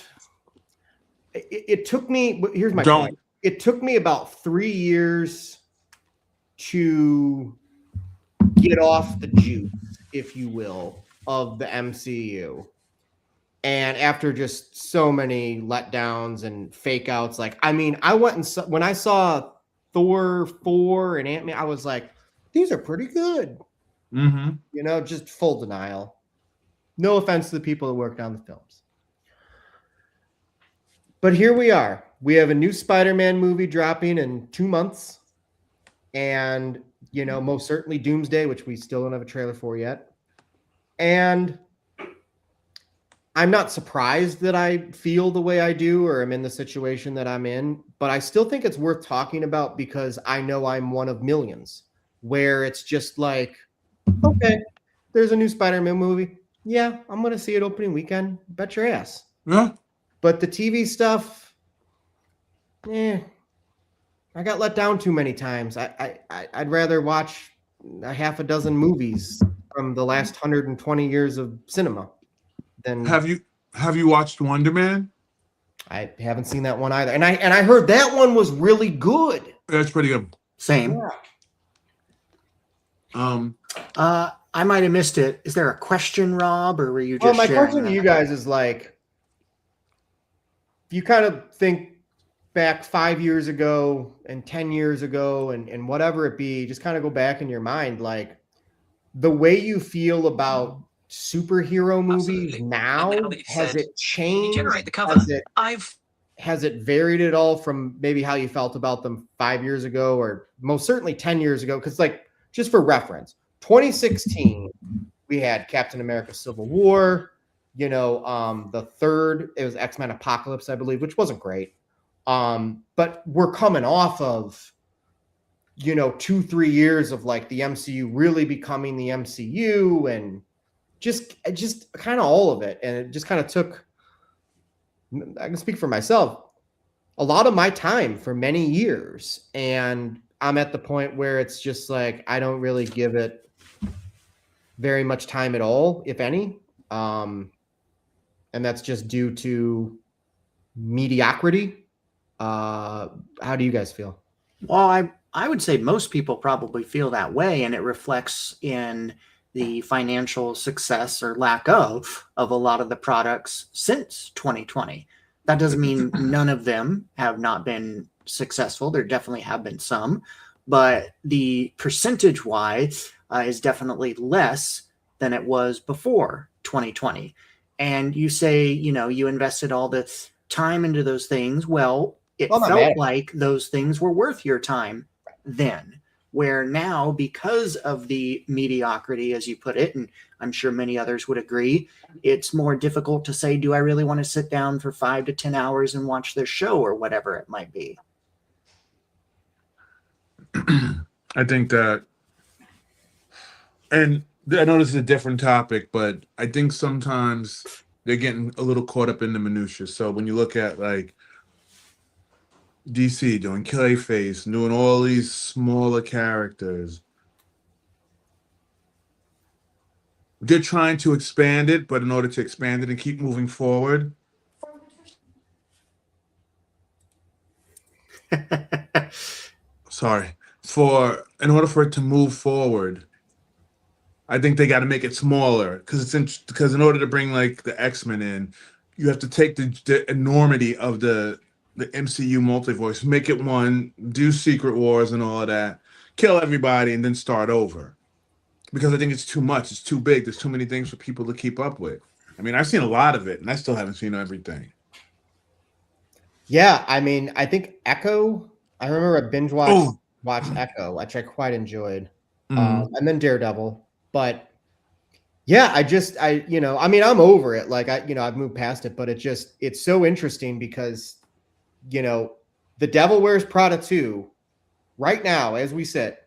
It took me. Here's my point. It took me about 3 years to get off the juice, if you will, of the MCU. And after just so many letdowns and fake outs, like, I mean, I went and when I saw Thor 4 and Ant-Man, I was like, these are pretty good. You know, just full denial. No offense to the people that worked on the films. But here we are. We have a new Spider-Man movie dropping in 2 months. And, you know, most certainly Doomsday, which we still don't have a trailer for yet. And I'm not surprised that I feel the way I do or I'm in the situation that I'm in, but I still think it's worth talking about because I know I'm one of millions where it's just like, okay, there's a new Spider-Man movie. Yeah, I'm going to see it opening weekend. Bet your ass. Yeah. But the TV stuff, I got let down too many times. I'd rather watch a half a dozen movies from the last 120 years of cinema. Then have you watched Wonder Man? I haven't seen that one either, and I heard that one was really good. That's pretty good. Same. Yeah. I might have missed it. Is there a question, Rob, or were you just? Well, my sharing question that? to you guys is like, if you kind of think back 5 years ago and 10 years ago and whatever it be, just kind of go back in your mind, like the way you feel about superhero movies now, has it changed? Generate the cover. Has it varied at all from maybe how you felt about them 5 years ago or most certainly 10 years ago? Because like, just for reference, 2016, we had Captain America Civil War, you know, the third, it was X-Men Apocalypse, I believe, which wasn't great. But we're coming off of, you know, 2-3 years of like the MCU really becoming the MCU and just kind of all of it. And it just kind of took, I can speak for myself, a lot of my time for many years. And I'm at the point where it's just like, I don't really give it very much time at all, if any. And that's just due to mediocrity. How do you guys feel? Well, I would say most people probably feel that way, and it reflects in the financial success or lack of a lot of the products since 2020. That doesn't mean none of them have not been successful. There definitely have been some, but the percentage-wise is definitely less than it was before 2020. And you say, you know, you invested all the time into those things. Well, it felt like those things were worth your time then. Where now, because of the mediocrity, as you put it, and I'm sure many others would agree, it's more difficult to say, do I really want to sit down for 5 to 10 hours and watch this show or whatever it might be? I think that, and I know this is a different topic, but I think sometimes they're getting a little caught up in the minutia. So when you look at like DC doing Clayface, doing all these smaller characters, they're trying to expand it, but in order to expand it and keep moving forward, in order for it to move forward, I think they got to make it smaller because in order to bring like the X-Men in, you have to take the enormity of the MCU multiverse, make it one, do Secret Wars and all of that, kill everybody, and then start over. because I think it's too much. It's too big. There's too many things for people to keep up with. I mean, I've seen a lot of it, and I still haven't seen everything. Yeah, I mean, I think Echo. I remember I binge watched Echo, which I quite enjoyed, and then Daredevil. But yeah, I mean, I'm over it. Like I've moved past it, but it's so interesting because, The Devil Wears Prada 2, right now, as we sit,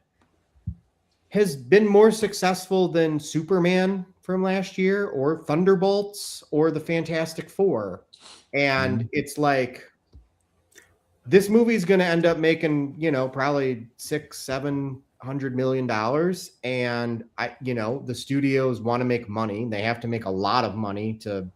has been more successful than Superman from last year or Thunderbolts or the Fantastic Four. And it's like, this movie is going to end up making, probably $600-700 million. And the studios want to make money. They have to make a lot of money to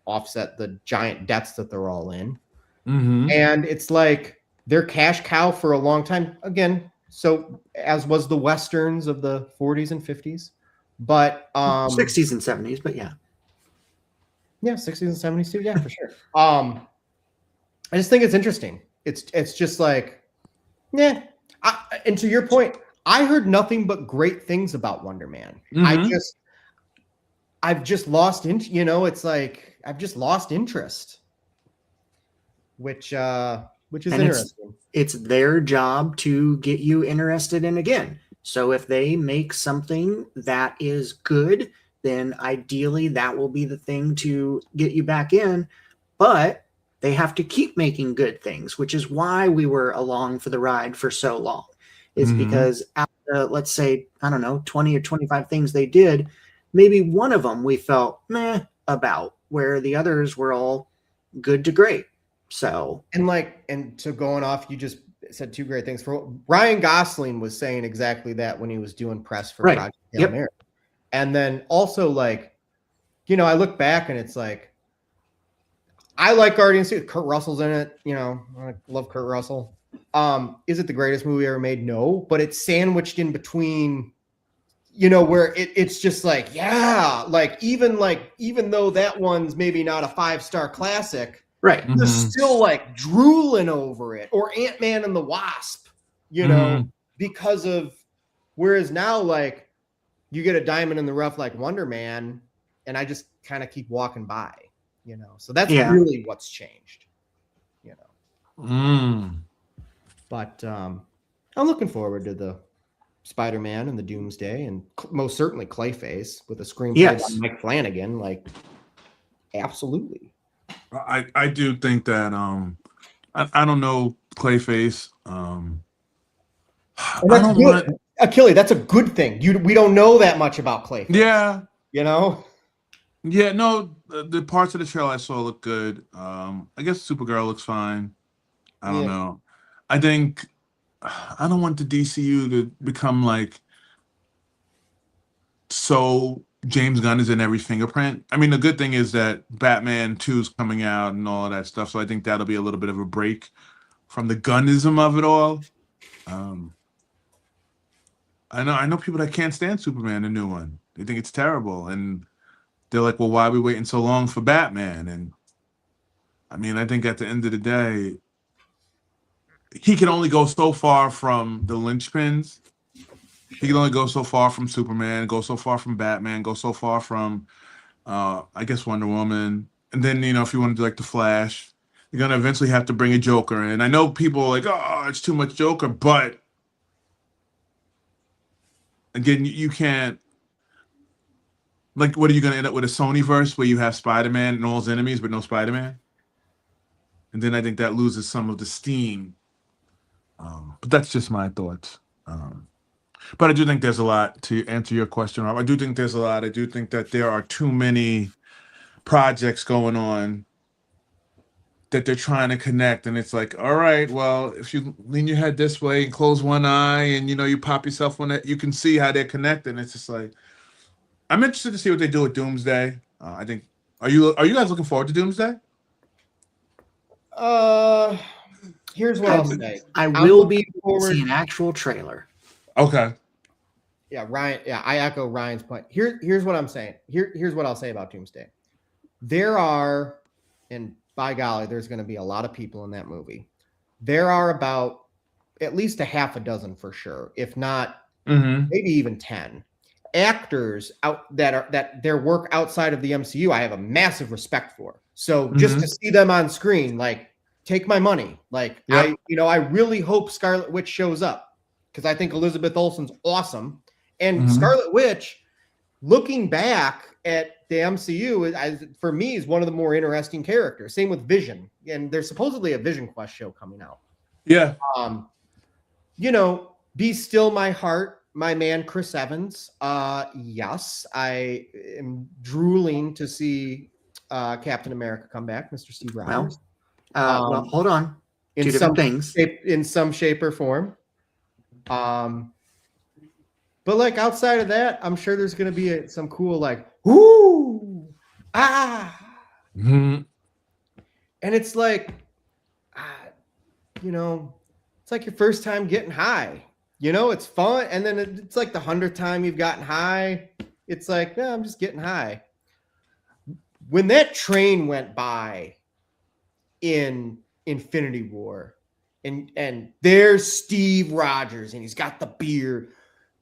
offset the giant debts that they're all in. And it's like their cash cow for a long time. Again, so as was the Westerns of the 40s and 50s, but 60s and 70s, but yeah. Yeah, 60s and 70s too. Yeah, for sure. I just think it's interesting. It's just like, yeah. And to your point, I heard nothing but great things about Wonder Man. I've just lost it's like I've just lost interest, which is interesting. It's their job to get you interested in again. So if they make something that is good, then ideally that will be the thing to get you back in. But they have to keep making good things, which is why we were along for the ride for so long. Is because after, let's say, I don't know, 20 or 25 things they did, maybe one of them we felt meh about, where the others were all good to great. So and to going off, you just said two great things. For Ryan Gosling was saying exactly that when he was doing press for Project Hail Mary. And then also I look back and it's like, I like Guardians 2. Kurt Russell's in it. I love Kurt Russell. Is it the greatest movie ever made? No, but it's sandwiched in between, where it's just like, yeah, even though that one's maybe not a 5-star classic, right, you're still like drooling over it. Or Ant-Man and the Wasp, because of, whereas now like you get a diamond in the rough like Wonder Man, and I just kind of keep walking by. So that's really what's changed, But I'm looking forward to the Spider-Man and the Doomsday, and most certainly Clayface with a screenplay by Mike Flanagan. Like, absolutely. I do think that I don't know Clayface. That's good. Achille, that's a good thing. We don't know that much about Clayface. Yeah. Yeah, no, the parts of the trailer I saw look good. I guess Supergirl looks fine. I don't know. I think I don't want the DCU to become like so James Gunn is in every fingerprint. I mean, the good thing is that Batman 2 is coming out and all of that stuff, so I think that'll be a little bit of a break from the Gunnism of it all. I know people that can't stand Superman, the new one. They think it's terrible, and they're like, well, why are we waiting so long for Batman? And I mean, I think at the end of the day, he can only go so far from the linchpins. He can only go so far from Superman, go so far from Batman, go so far from, I guess, Wonder Woman. And then, if you want to do like the Flash, you're going to eventually have to bring a Joker in. I know people are like, oh, it's too much Joker, but again, you can't. Like, what are you going to end up with, a Sony verse where you have Spider-Man and all his enemies, but no Spider-Man? And then I think that loses some of the steam. But that's just my thoughts. But I do think there's a lot, to answer your question, Rob. I do think there's a lot. I do think that there are too many projects going on that they're trying to connect. And it's like, all right, well, if you lean your head this way and close one eye and, you pop yourself on it, you can see how they're connected. It's just like, I'm interested to see what they do with Doomsday. I think, are you guys looking forward to Doomsday? Here's what I'll say. I will be forward to see an actual trailer. Okay. Yeah, Ryan. Yeah, I echo Ryan's point. Here's what I'm saying. Here's what I'll say about Doomsday. There are, and by golly, there's going to be a lot of people in that movie. There are about at least a half a dozen for sure, if not maybe even 10. actors that their work outside of the MCU, I have a massive respect for. So just to see them on screen, like, take my money. Like, I really hope Scarlet Witch shows up because I think Elizabeth Olsen's awesome. And Scarlet Witch, looking back at the MCU, for me, is one of the more interesting characters. Same with Vision. And there's supposedly a Vision Quest show coming out. Yeah. Be Still My Heart, my man Chris Evans. Yes, I am drooling to see Captain America come back, Mr. Steve Rogers. Well, hold on. In Two different things. In some shape or form. But like outside of that, I'm sure there's going to be some cool like, whoo, and it's like, it's like your first time getting high. It's fun, and then it's like the 100th time you've gotten high. It's like, I'm just getting high. When that train went by in Infinity War, and there's Steve Rogers, and he's got the beard.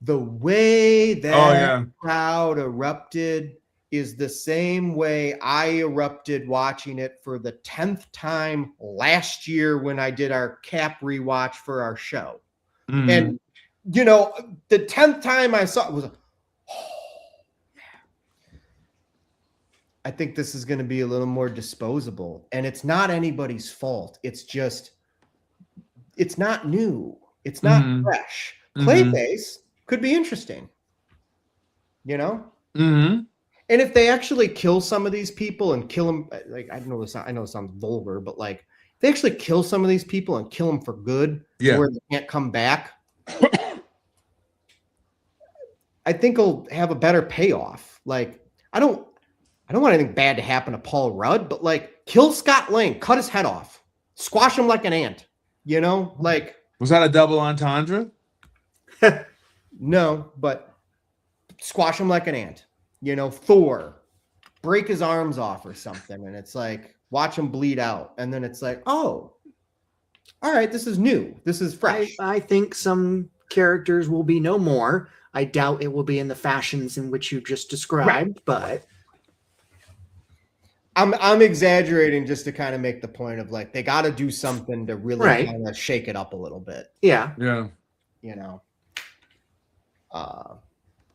The way that crowd erupted is the same way I erupted watching it for the 10th time last year when I did our Cap rewatch for our show. And, the 10th time I saw it was, I think this is going to be a little more disposable. And it's not anybody's fault. It's just, it's not new. It's not fresh. Clayface could be interesting, And if they actually kill some of these people and kill them, like, I know it sounds vulgar, but like, if they actually kill some of these people and kill them for good, where they can't come back, I think it'll have a better payoff. Like, I don't want anything bad to happen to Paul Rudd, but like, kill Scott Lang, cut his head off, squash him like an ant. Like, was that a double entendre? No, but squash him like an ant. Thor, break his arms off or something, and it's like, watch him bleed out, and then it's like, oh, all right, this is new, this is fresh. I think some characters will be no more. I doubt it will be in the fashions in which you just described, but I'm exaggerating just to kind of make the point of like, they got to do something to really kind of shake it up a little bit. Yeah.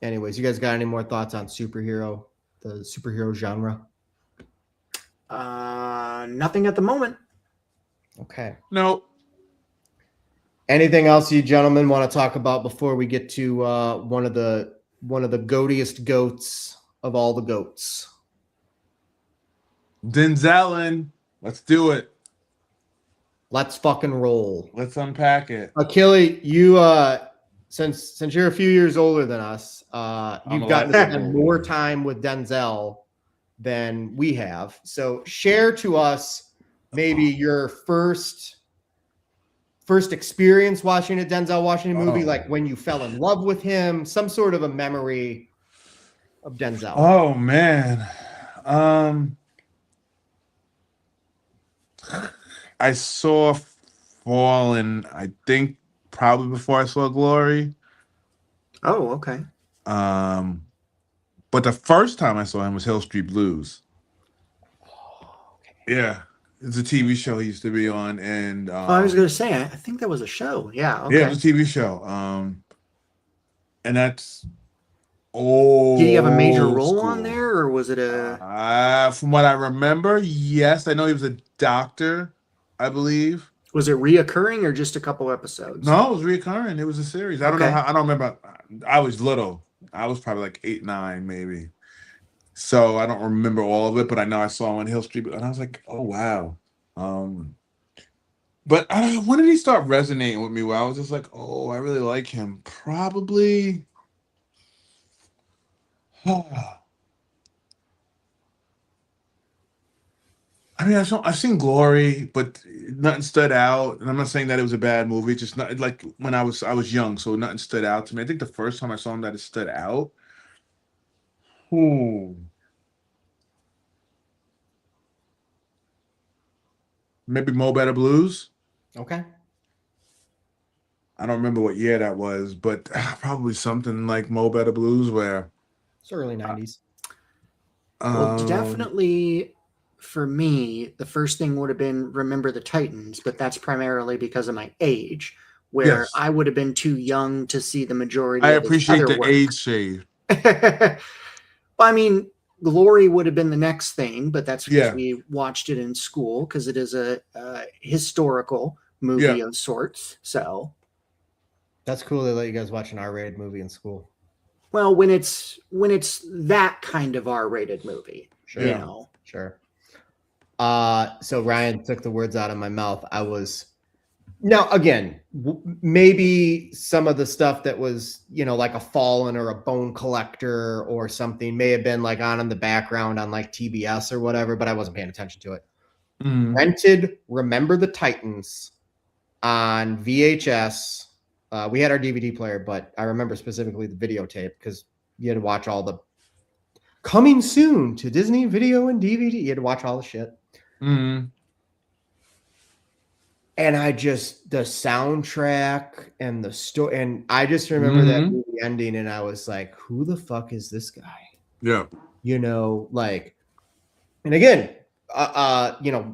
Anyways, you guys got any more thoughts on the superhero genre? Nothing at the moment. Okay. No. Anything else you gentlemen want to talk about before we get to one of the goatiest goats of all the goats? Denzel, let's do it. Let's fucking roll. Let's unpack it. Achille, you since you're a few years older than us, you've gotten to spend more time with Denzel than we have. So share to us maybe your first experience watching a Denzel Washington movie, like when you fell in love with him, some sort of a memory of Denzel. Oh man. I saw Fallen, I think probably before I saw Glory. Oh, okay. But the first time I saw him was Hill Street Blues. Yeah. It's a TV show he used to be on, and I was going to say, I think that was a show. Yeah, okay. Yeah, it was a TV show. And that's did he have a major role on there, or was it a? From what I remember, yes. I know he was a doctor, I believe. Was it reoccurring or just a couple episodes? No, it was reoccurring. It was a series. I don't know how. I don't remember. I was little. I was probably like 8, 9, maybe. So I don't remember all of it, but I know I saw him on Hill Street, and I was like, "Oh wow!" But when did he start resonating with me? Well, I was just like, "Oh, I really like him." Probably. I mean, I've seen Glory, but nothing stood out. And I'm not saying that it was a bad movie. Just not like when I was young, so nothing stood out to me. I think the first time I saw him that it stood out. Maybe Mo Better Blues. Okay. I don't remember what year that was, but probably something like Mo Better Blues, where It's early 90s. Well, um, definitely for me, the first thing would have been Remember the Titans, but that's primarily because of my age, where yes, I would have been too young to see the majority I of his appreciate other the work. age shade. Well, I mean, Glory would have been the next thing, but that's because Yeah, we watched it in school because it is a historical movie yeah. of sorts. So, That's cool. They let you guys watch an R-rated movie in school. well, when it's that kind of R-rated movie, Sure. you Yeah. know. Sure. So Ryan took the words out of my mouth. Now again, maybe some of the stuff that was, like a Fallen or a Bone Collector or something may have been like on in the background on like TBS or whatever, but I wasn't paying attention to it. Mhm. Rented Remember the Titans on VHS. We had our DVD player, but I remember specifically the videotape because you had to watch all the coming soon to Disney Video and DVD. You had to watch all the shit. Mhm. And the soundtrack and the story, and I just remember that Mhm. movie ending, and I was like, "Who the fuck is this guy?" Yeah. And again,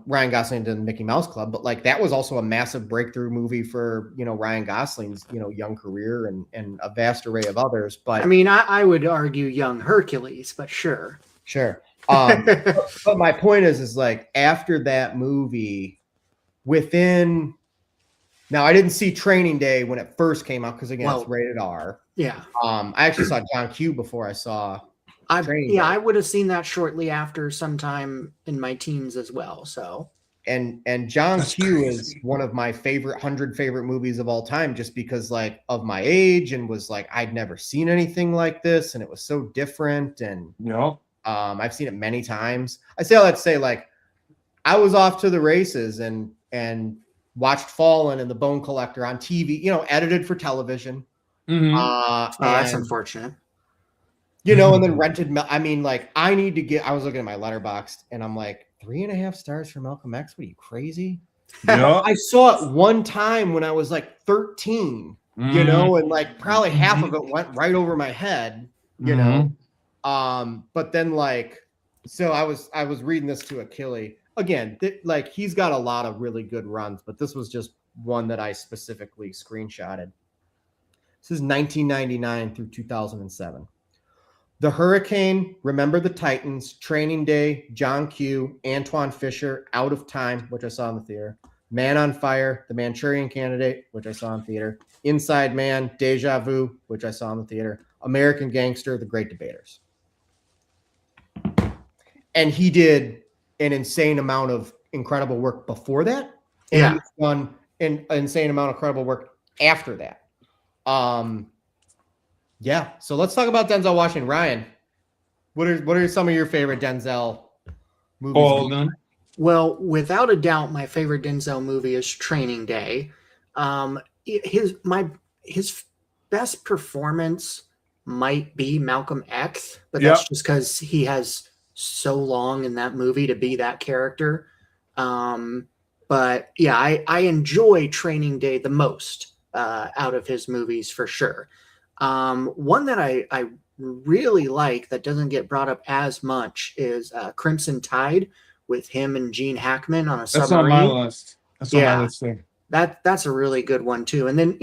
Ryan Gosling did the Mickey Mouse Club, but like that was also a massive breakthrough movie for Ryan Gosling's young career and a vast array of others. But I mean, I would argue Young Hercules, but sure. sure. But my point is like after that movie. Now I didn't see Training Day when it first came out because again it's rated R. Yeah. I actually saw John Q before I saw Training Day. I would have seen that shortly after sometime in my teens as well. So and John That's Q crazy. is one of my 100 favorite movies of all time just because like of my age and was like I'd never seen anything like this and it was so different and Yeah. I've seen it many times. I say all that to say like I was off to the races and watched Fallen and the Bone Collector on TV, edited for television. Mhm. that's unfortunate. And then rented. I mean, like, I was looking at my Letterboxd and I'm like, 3.5 stars for Malcolm X. What are you crazy? Yeah. I saw it one time when I was like 13, and like probably half of it went right over my head, But then like, so I was reading this to Achille again. Like he's got a lot of really good runs, but this was just one that I specifically screenshotted. This is 1999 through 2007. The Hurricane, Remember the Titans, Training Day, John Q, Antoine Fisher, Out of Time, which I saw in the theater, Man on Fire, The Manchurian Candidate, which I saw in theater, Inside Man, Deja Vu, which I saw in the theater, American Gangster, The Great Debaters. And he did an insane amount of incredible work before that. And he's done an insane amount of incredible work after that. Yeah, so let's talk about Denzel Washington. Ryan, what are some of your favorite Denzel movies? All of them. Well, without a doubt, my favorite Denzel movie is Training Day. His best performance might be Malcolm X, but that's just because he has so long in that movie to be that character. But yeah, I enjoy Training Day the most out of his movies for sure. One that I really like that doesn't get brought up as much is Crimson Tide with him and Gene Hackman on a submarine. That's on my list. That's on my list there. That's a really good one too. And then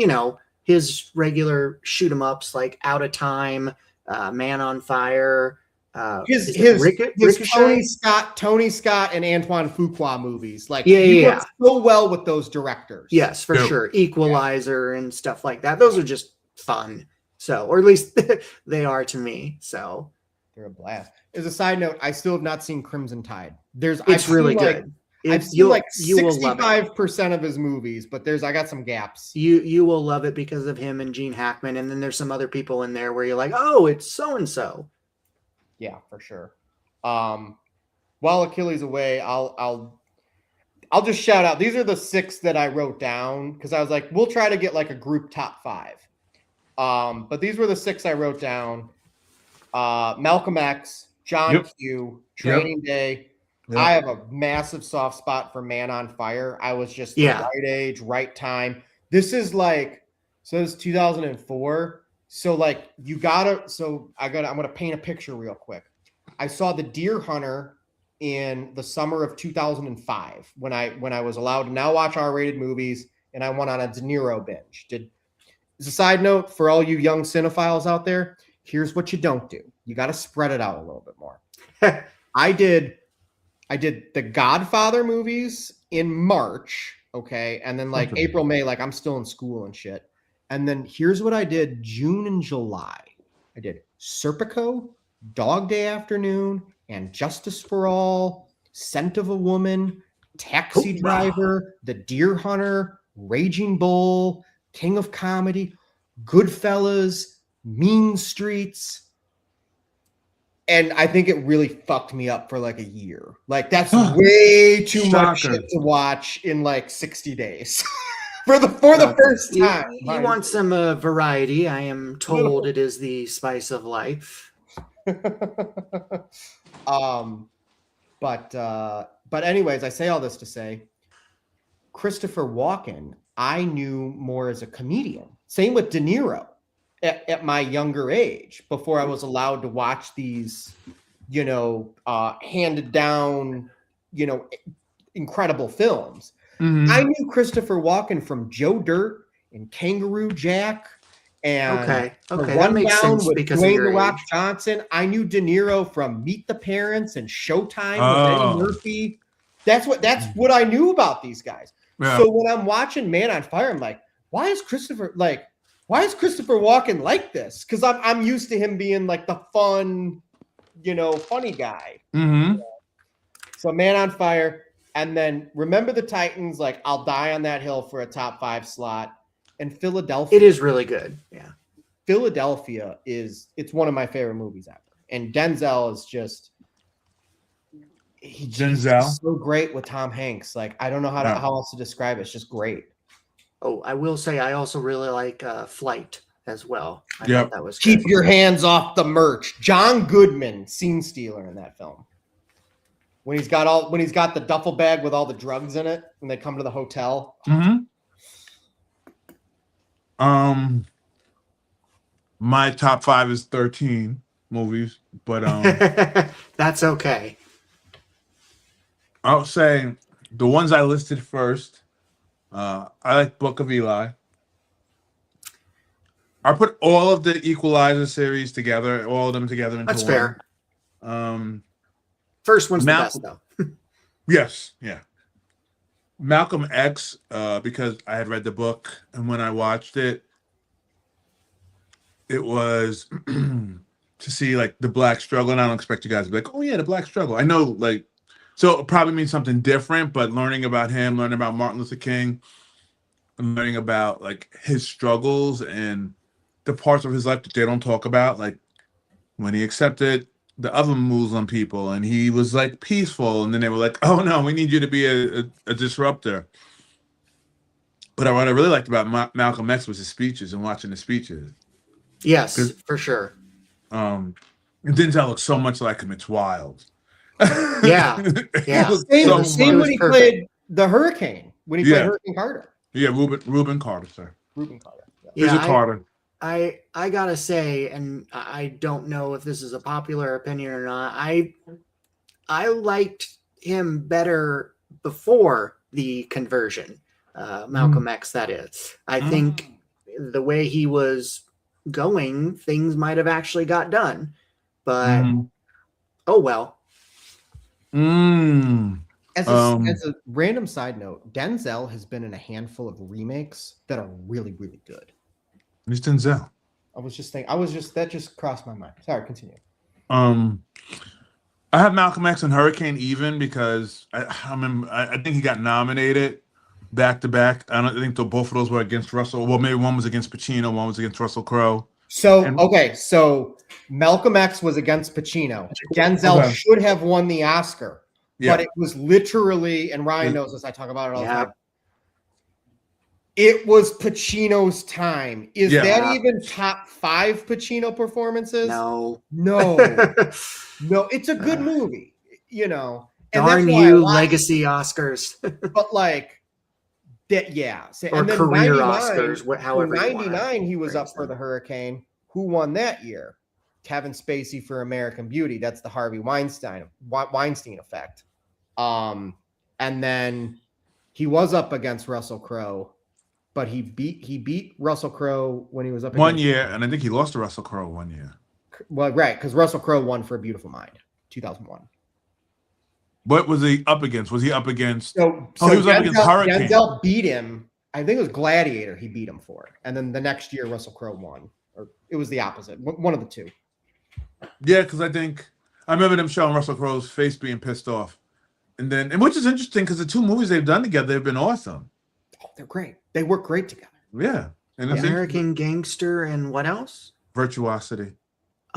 his regular shoot 'em ups like Out of Time, Man on Fire. His Tony Scott and Antoine Fuqua movies. Like he works so well with those directors. Yes, for sure. Equalizer and stuff like that. Those are just fun. So, or at least they are to me. So they're a blast. As a side note, I still have not seen Crimson Tide. It's really good. I've seen like 65% of his movies, but I got some gaps. You will love it because of him and Gene Hackman, and then there's some other people in there where you're like, oh, it's so and so. Yeah, for sure. While Achilles away, I'll just shout out. These are the 6 that I wrote down because I was like, we'll try to get like a group top 5. But these were the 6 I wrote down. Malcolm X, John Q, Training Day. I have a massive soft spot for Man on Fire. I was just the right age, right time. This is like So it's 2004. So like I'm gonna paint a picture real quick. I saw The Deer Hunter in the summer of 2005 when I was allowed to now watch R-rated movies, and I went on a De Niro binge. As a side note for all you young cinephiles out there, here's what you don't do. You got to spread it out a little bit more. I did the Godfather movies in March, okay, and then like April, May, like I'm still in school and shit. And then here's what I did June and July. I did Serpico, Dog Day Afternoon, and Justice for All, Scent of a Woman, Taxi Driver, The Deer Hunter, Raging Bull, King of Comedy, Goodfellas, Mean Streets. And I think it really fucked me up for like a year. Like that's way too much shit to watch in like 60 days. For the first time. You want some variety. I am told it is the spice of life. But anyways, I say all this to say Christopher Walken, I knew more as a comedian. Same with De Niro at my younger age, before I was allowed to watch these, handed down, incredible films. Mm-hmm. I knew Christopher Walken from Joe Dirt and Kangaroo Jack and okay, that makes sense with because Dwayne of your The Rock age. Johnson. I knew De Niro from Meet the Parents and Showtime with Eddie Murphy. That's what I knew about these guys. Yeah. So when I'm watching Man on Fire, I'm like, why is Christopher Walken like this? Because I'm used to him being like the fun, funny guy. Mm-hmm. So Man on Fire. And then Remember the Titans, like I'll die on that hill for a top 5 slot. And Philadelphia. It is really good. Yeah. Philadelphia it's one of my favorite movies ever. And Denzel is he's so great with Tom Hanks. Like I don't know how else to describe it. It's just great. Oh, I will say I also really like Flight as well. I thought that was good. Keep your hands off the merch. John Goodman, scene stealer in that film. When he's got the duffel bag with all the drugs in it, when they come to the hotel. Mm-hmm. My top 5 is 13 movies, but that's okay. I'll say the ones I listed first. I like Book of Eli. I put all of the Equalizer series together, all of them together into That's one. Fair. First one's the best, though. Yes, yeah. Malcolm X, because I had read the book, and when I watched it, it was to see like the Black struggle, and I don't expect you guys to be like, oh yeah, the Black struggle. I know, like, so it probably means something different, but learning about him, learning about Martin Luther King, and learning about like his struggles and the parts of his life that they don't talk about, like when he accepted the other Muslim people and he was like peaceful, and then they were like, oh no, we need you to be a disruptor. But what I really liked about Malcolm X was his speeches and watching the speeches. Yes, for sure. And Denzel looks so much like him, it's wild. Yeah. Same when he played the Hurricane, when he played Hurricane Carter. Yeah, Reuben Carter, sir. Reuben Carter. Yeah, Carter. I gotta say, and I don't know if this is a popular opinion or not, I liked him better before the conversion. Malcolm X, that is. I think the way he was going, things might have actually got done. But oh well. As a random side note, Denzel has been in a handful of remakes that are really, really good. Who's Denzel? That just crossed my mind. Sorry, continue. I have Malcolm X and Hurricane even because I think he got nominated back to back. I don't think both of those were against Russell. Well, maybe one was against Pacino, one was against Russell Crowe. So Malcolm X was against Pacino. Denzel should have won the Oscar, but it was literally, and Ryan knows this, I talk about it all the time. It was Pacino's time. Is that even top 5 Pacino performances? No. It's a good movie, And darn you, legacy Oscars. But like So, or and then career 99, Oscars, however you wanna 99 he was up phrase for them. the Hurricane. Who won that year? Kevin Spacey for American Beauty. That's the Harvey Weinstein effect. And then he was up against Russell Crowe, but he beat Russell Crowe when he was up One against, year, and I think he lost to Russell Crowe 1 year. well, right, because Russell Crowe won for A Beautiful Mind, 2001. What was he up against? Was he up against? So he was up against Hurricane. Denzel beat him. I think it was Gladiator. He beat him for it, and then the next year Russell Crowe won, or it was the opposite. One of the two. Yeah, because I remember them showing Russell Crowe's face being pissed off, and which is interesting because the two movies they've done together have been awesome. Oh, they're great. They work great together. Yeah, and it's American Gangster and what else? Virtuosity.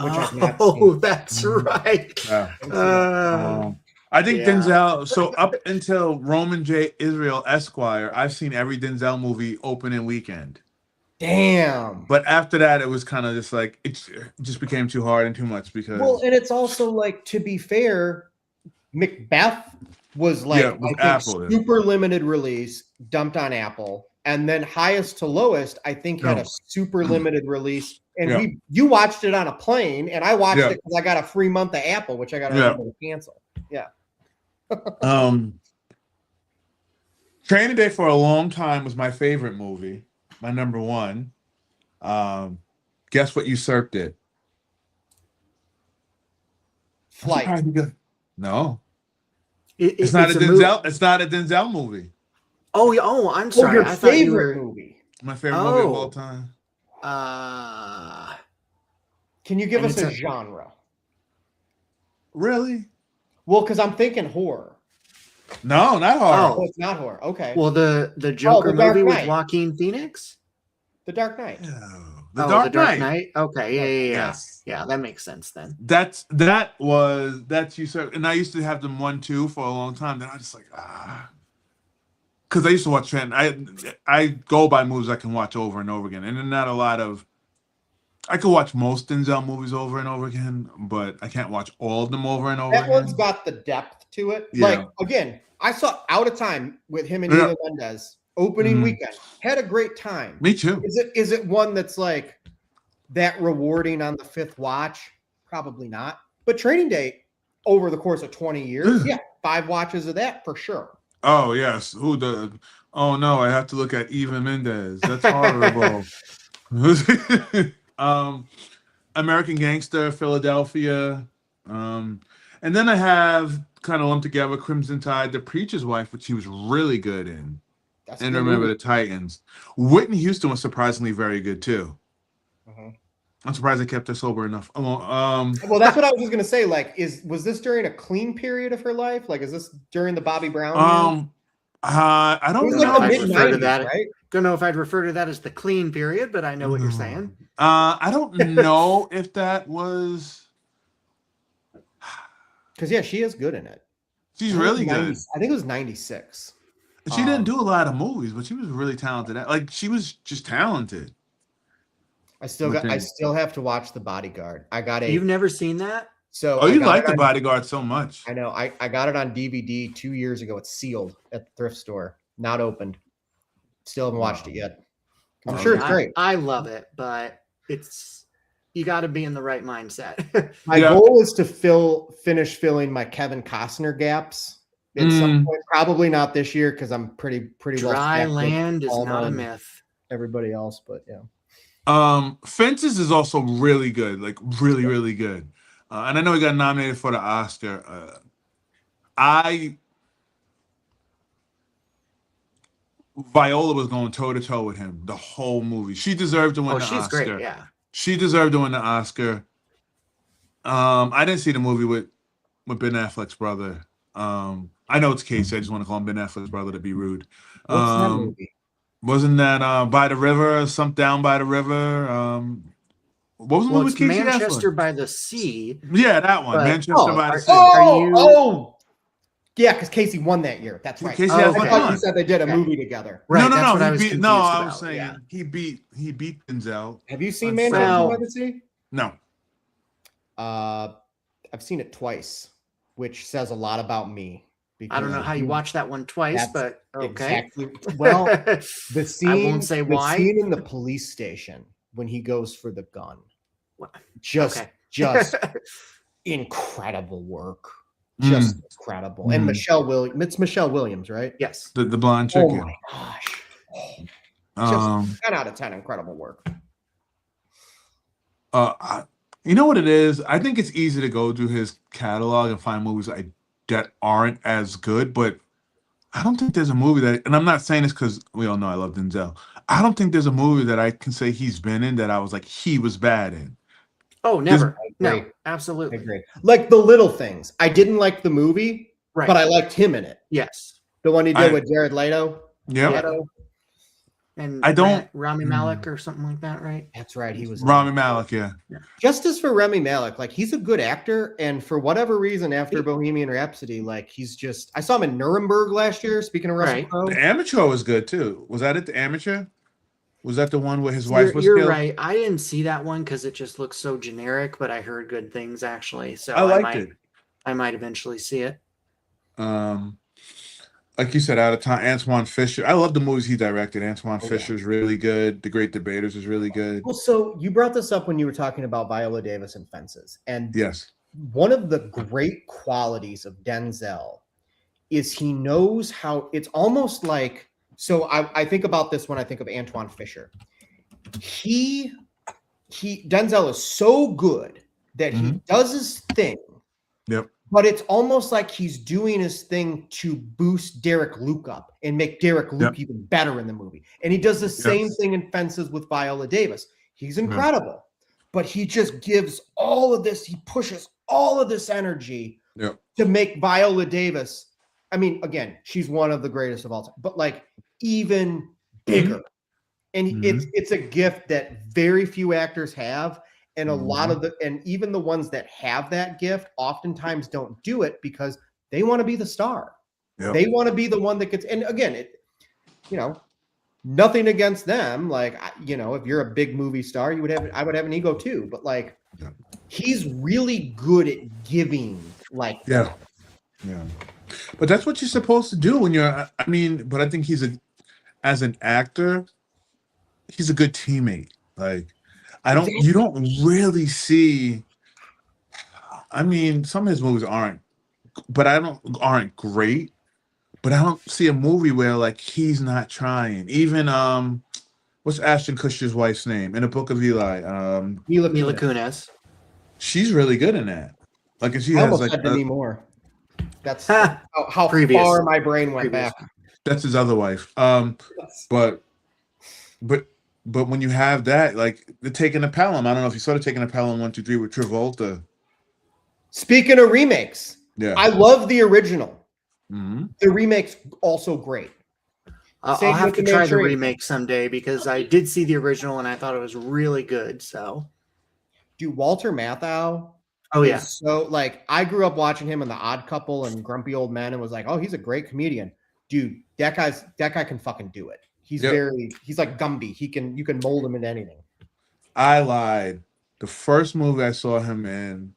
Which I've not seen. Oh, that's right. Yeah. I think Yeah. Denzel. So up until Roman J. Israel Esquire, I've seen every Denzel movie opening weekend. Damn. But after that, it was kind of just like it just became too hard and too much because. Well, and it's also like, to be fair, Macbeth was like, Yeah, it was I think, Apple, yeah. super limited release, dumped on Apple, and then Highest to Lowest, I think, had a super limited release. And you watched it on a plane, and I watched it because I got a free month of Apple, which I got to remember to cancel. Yeah. Training Day for a long time was my favorite movie, my number one. Guess what usurped it? Flight. No, It's not a Denzel. movie. It's not a Denzel movie. I'm sorry. Your I thought you favorite were. movie. My favorite movie of all time. Can you give And us it's a a- genre? Really? Well, because I'm thinking horror. No, not horror. Oh, it's not horror. Okay. Well, the Joker The Dark movie with Knight. Joaquin Phoenix. The Dark Knight. The Dark Knight. Knight. Okay, yeah. Yes. Yeah, that makes sense then. That's usurped, and I used to have them 1-2 for a long time. Then I just like because I used to watch Trent. I go by movies I can watch over and over again, and not a lot of. I could watch most Denzel movies over and over again, but I can't watch all of them over and over That again. one's got the depth to it. Yeah. Like, again, I saw Out of Time with him and Eva Mendes opening weekend. Had a great time. Me too. Is it one that's like that rewarding on the fifth watch? Probably not. But Training Day over the course of 20 years, 5 watches of that for sure. Oh yes. Oh no, I have to look at Eva Mendes. That's horrible. American Gangster, Philadelphia, and then I have kind of lumped together Crimson Tide, The Preacher's Wife, which he was really good in, and Remember the Titans. Whitney Houston was surprisingly very good too. I'm surprised they kept her sober enough. Well, that's what I was just gonna say. Like, was this during a clean period of her life? Like, is this during the Bobby Brown years? I don't It was know. like the mid-90s, right? Don't know if I'd refer to that as the clean period, but I know what you're saying. I don't know if that was Because she is good in it. She's really good. I think it was 96. She didn't do a lot of movies, but she was really talented. Like she was just talented. I still have to watch The Bodyguard. You've never seen that? So you like The Bodyguard so much. I know. I got it on DVD 2 years ago. It's sealed at the thrift store, not opened. Still haven't watched it yet. I'm sure it's great. I love it, but you got to be in the right mindset. My goal is to finish filling my Kevin Costner gaps at some point. Probably not this year because I'm pretty Dry land is not a myth. Everybody else, but yeah. Fences is also really good, like really, really good. And I know he got nominated for the Oscar. Viola was going toe to toe with him the whole movie. She deserved to win the Oscar. She's great, yeah. She deserved to win the Oscar. I didn't see the movie with Ben Affleck's brother. I know it's Casey. I just want to call him Ben Affleck's brother to be rude. What's that movie? Wasn't that By the River? Down by the River? What was the movie with Casey Manchester Affleck? by the Sea. Yeah, that one. Manchester by the Sea. Yeah, because Casey won that year. That's right. Casey I Affleck thought won. you said they did a movie together. Right, No. that's what I was He beat. confused No, I about, was saying yeah. he beat Denzel. Have you seen Well- Manchester by the Sea? No. I've seen it twice, which says a lot about me I don't know how you watch that one twice, but okay. Exactly. Well, the scene, I won't say why. The scene in the police station when he goes for the gun, just incredible work. Just incredible. And it's Michelle Williams, right? Yes. The blonde chick. Oh my gosh. Just 10 out of 10 incredible work. You know what it is? I think it's easy to go through his catalog and find movies that aren't as good, but I don't think there's a movie that, and I'm not saying this because we all know I love Denzel. I don't think there's a movie that I can say he's been in that I was like, he was bad in. Oh, never. No, absolutely. I agree. Like The Little Things. I didn't like the movie, but I liked him in it. Yes. The one he did with Jared Leto. Yeah. And Rami Malek or something like that, right? That's right. He was Rami Malek, yeah. Justice for Rami Malek. Like, he's a good actor, and for whatever reason, after Bohemian Rhapsody, like, he's just. I saw him in Nuremberg last year. Speaking of Russell Crowe, The Amateur was good too. Was that it? The Amateur? Was that the one where his wife was killed? You're right. I didn't see that one because it just looks so generic, but I heard good things actually. So I liked it. I might eventually see it. Like you said, out of time, Antoine Fisher. I love the movies he directed. Antoine Fisher's really good. The Great Debaters is really good. Well, so you brought this up when you were talking about Viola Davis and Fences. And yes, one of the great qualities of Denzel is he knows how it's almost like, so I think about this when I think of Antoine Fisher. Denzel is so good that he does his thing. Yep. But it's almost like he's doing his thing to boost Derek Luke up and make Derek Luke even better in the movie. And he does the same thing in Fences with Viola Davis. He's incredible, but he just gives all of this. He pushes all of this energy to make Viola Davis. I mean, again, she's one of the greatest of all time, but like even bigger. And it's a gift that very few actors have. And a lot of and even the ones that have that gift oftentimes don't do it because they want to be the star. Yep. They want to be the one that gets, and again, nothing against them. Like, if you're a big movie star, I would have an ego too, but like, he's really good at giving that. Yeah. But that's what you're supposed to do when you're, but I think as an actor, he's a good teammate. Like, you don't really see, some of his movies aren't great, but I don't see a movie where like he's not trying. Even what's Ashton Kutcher's wife's name in A Book of Eli? Mila Kunis. She's really good in that. Like, and she I has almost like Demi Moore. That's how far my brain went back. That's his other wife. But when you have that, like the Taking a Pelham, I don't know if you saw the Taking a Pelham 1, 2, 3 with Travolta. Speaking of remakes, I love the original. Mm-hmm. The remake's also great. I'll have to try the remake someday because I did see the original and I thought it was really good. So, dude, Walter Matthau. Oh yeah. So like, I grew up watching him in The Odd Couple and Grumpy Old Men, and was like, oh, he's a great comedian, dude. That guy can fucking do it. He's he's like Gumby. You can mold him into anything. I lied. The first movie I saw him in,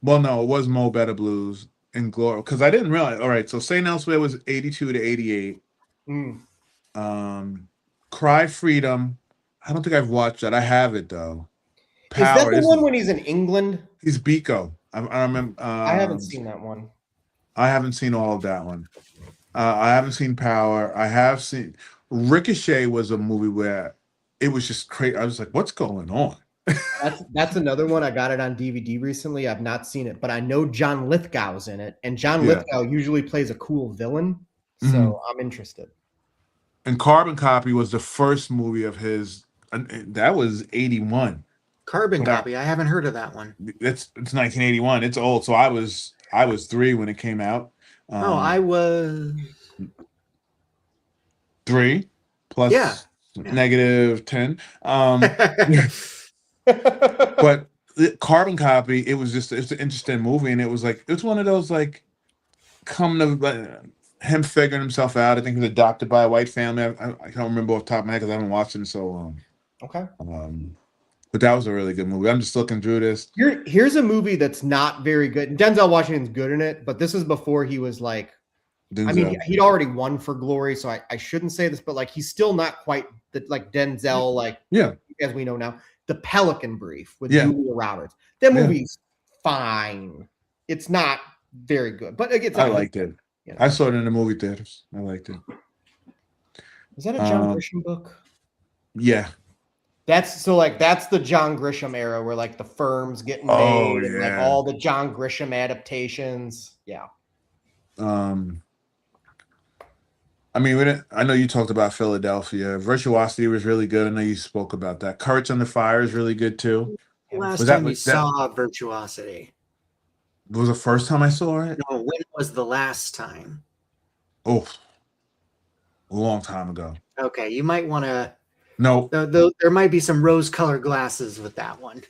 well, no, it was Mo Better Blues in Glory, because I didn't realize. All right, so St. Elsewhere was 82 to 88. Cry Freedom. I don't think I've watched that. I have it though. Power, is that the one when he's in England? He's Biko. I remember. I haven't seen that one. I haven't seen all of that one. I haven't seen Power. I have seen Ricochet. Was a movie where it was just crazy. I was like, "What's going on?" That's another one. I got it on DVD recently. I've not seen it, but I know John Lithgow's in it, and John Lithgow usually plays a cool villain, so I'm interested. And Carbon Copy was the first movie of his. That was 81. Carbon Copy. I haven't heard of that one. It's 1981. It's old. So I was 3 when it came out. I was 3 plus negative 10. But Carbon Copy, it's an interesting movie, and it's one of those like him figuring himself out. I think he was adopted by a white family. I can't remember off the top of my head because I haven't watched him so long. Okay. But that was a really good movie. I'm just looking through this. Here's a movie that's not very good. Denzel Washington's good in it, but this is before he was like Denzel. I mean, he'd already won for Glory, so I shouldn't say this, but like he's still not quite like Denzel, like as we know now. The Pelican Brief with Julia Roberts. That movie's fine. It's not very good, but I liked it. You know. I saw it in the movie theaters. I liked it. Is that a John Grisham book? Yeah. That's the John Grisham era where like the Firm's getting made and like all the John Grisham adaptations. Yeah. I mean, I know you talked about Philadelphia. Virtuosity was really good. I know you spoke about that. Courage Under Fire is really good too. Last time you saw Virtuosity? Was the first time I saw it? No, when was the last time? Oh, a long time ago. Okay, you might want to. No. There might be some rose-colored glasses with that one.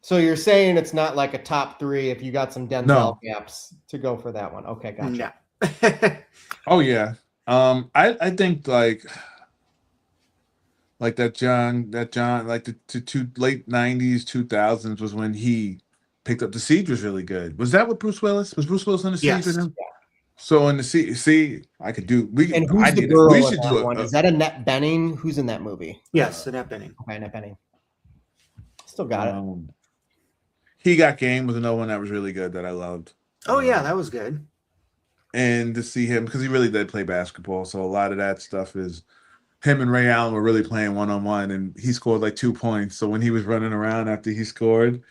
So you're saying it's not like a top 3 if you got some Denzel gaps to go for that one. Okay, gotcha. No. Oh yeah. I think like that John, like the late 90s, 2000s was when he picked up The Siege was really good. Was that with Bruce Willis? Was Bruce Willis on The Siege with him? Yeah. So in The Siege, see, I could do. And who's the girl in that one? Is that Annette Bening? Who's in that movie? Yes, Annette Bening. Okay, Annette Bening. Still got it. He Got Game was another one that was really good that I loved. Oh yeah, that was good. And to see him, because he really did play basketball, so a lot of that stuff is him and Ray Allen were really playing one-on-one, and he scored like 2 points. So when he was running around after he scored,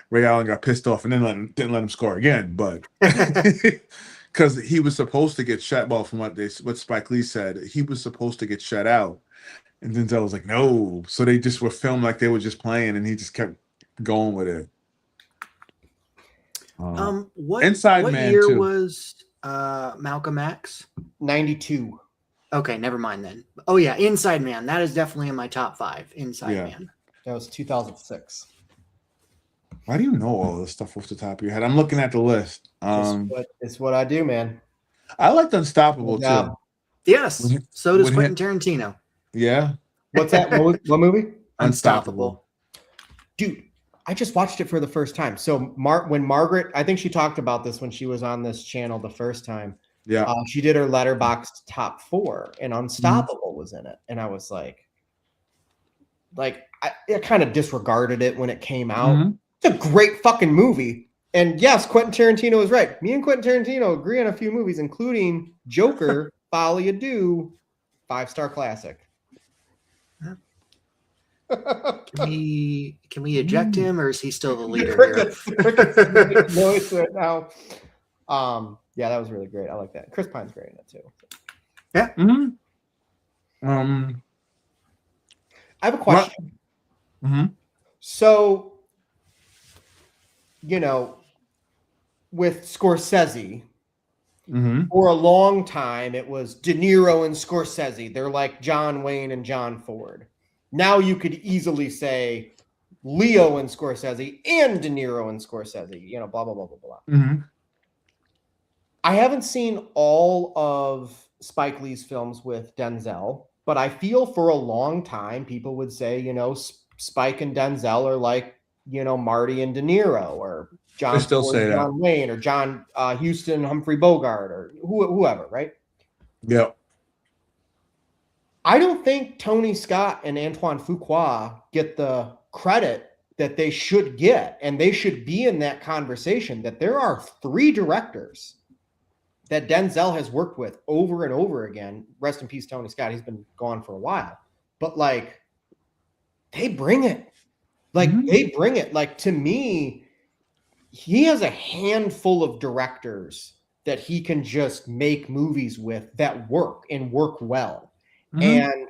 Ray Allen got pissed off and then didn't let him score again. But because he was supposed to get shut, well, from what Spike Lee said, he was supposed to get shut out, and Denzel was like, no. So they just were filmed like they were just playing, and he just kept going with it. What Inside Man year too. Was Malcolm X? 92. Okay, never mind then. Oh yeah, Inside Man. That is definitely in my top 5. Inside Man. That was 2006. Why do you know all this stuff off the top of your head? I'm looking at the list. It's what I do, man. I liked Unstoppable too. Yes. So does Quentin Tarantino. Yeah. What's that? What movie? Unstoppable. Dude, I just watched it for the first time. So when Margaret, I think she talked about this when she was on this channel the first time. Yeah. She did her Letterboxd top 4 and Unstoppable was in it. And I was like I kind of disregarded it when it came out. Mm-hmm. It's a great fucking movie. And yes, Quentin Tarantino is right. Me and Quentin Tarantino agree on a few movies, including Joker, Folly Ado, 5-star classic. Can we eject him, or is he still the leader here? Noise right now. Yeah, that was really great. I like that. Chris Pine's great in it too. Yeah. Mm-hmm. I have a question. Mm-hmm. So, with Scorsese, for a long time, it was De Niro and Scorsese. They're like John Wayne and John Ford. Now you could easily say Leo and Scorsese and De Niro and Scorsese, blah, blah, blah, blah, blah. Mm-hmm. I haven't seen all of Spike Lee's films with Denzel, but I feel for a long time people would say, Spike and Denzel are like, Marty and De Niro, or John Ford, John Wayne, or John Huston, Humphrey Bogart, or whoever, right? Yeah. I don't think Tony Scott and Antoine Fuqua get the credit that they should get, and they should be in that conversation, that there are 3 directors that Denzel has worked with over and over again. Rest in peace, Tony Scott. He's been gone for a while. But, they bring it. They bring it. To me, he has a handful of directors that he can just make movies with that work and work well. And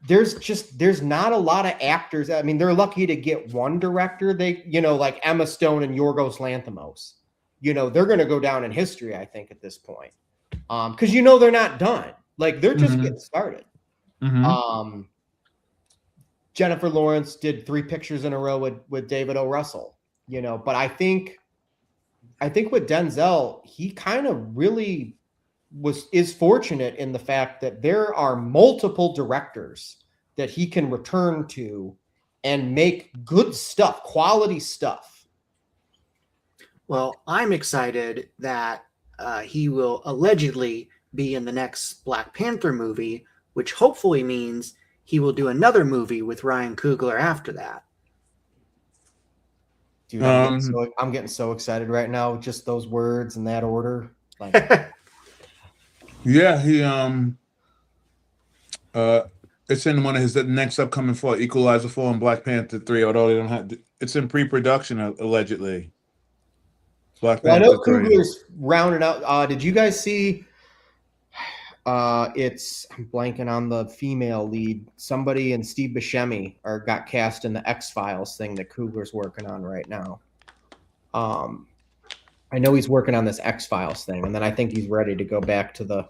there's not a lot of actors. I mean, they're lucky to get one director. They, like Emma Stone and Yorgos Lanthimos, they're going to go down in history, I think, at this point. Because, they're not done. They're just getting started. Mm-hmm. Jennifer Lawrence did 3 pictures in a row with David O. Russell, but I think with Denzel, he kind of really is fortunate in the fact that there are multiple directors that he can return to and make good stuff, quality stuff. Well, I'm excited that he will allegedly be in the next Black Panther movie, which hopefully means he will do another movie with Ryan Coogler after that. Dude, I'm getting so excited right now. Just those words in that order. Like, yeah, he it's in one of his next upcoming fall, Equalizer 4 and Black Panther 3. Although they don't have, it's in pre-production allegedly. Black well, I Panther know 3. Coogler's rounding out. Did you guys see? I'm blanking on the female lead. Somebody and Steve Buscemi got cast in the X-Files thing that Coogler's working on right now. I know he's working on this X-Files thing, and then I think he's ready to go back to the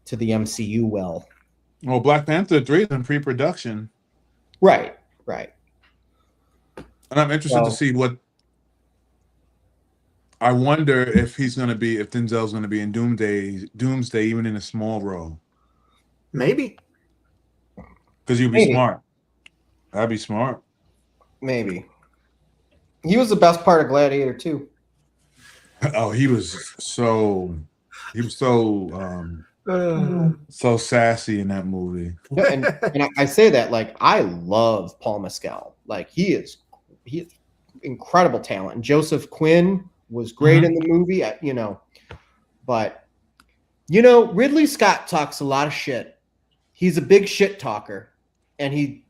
MCU. Well, Black Panther 3 is in pre-production. Right. And I'm interested to see what. I wonder if Denzel's going to be in Doomsday, even in a small role. Maybe. Because you'd be smart. That'd be smart. Maybe. He was the best part of Gladiator too. Oh, he was so so sassy in that movie. And I say that like I love Paul Mescal. Like he is incredible talent. And Joseph Quinn was great in the movie, but Ridley Scott talks a lot of shit. He's a big shit talker, and he's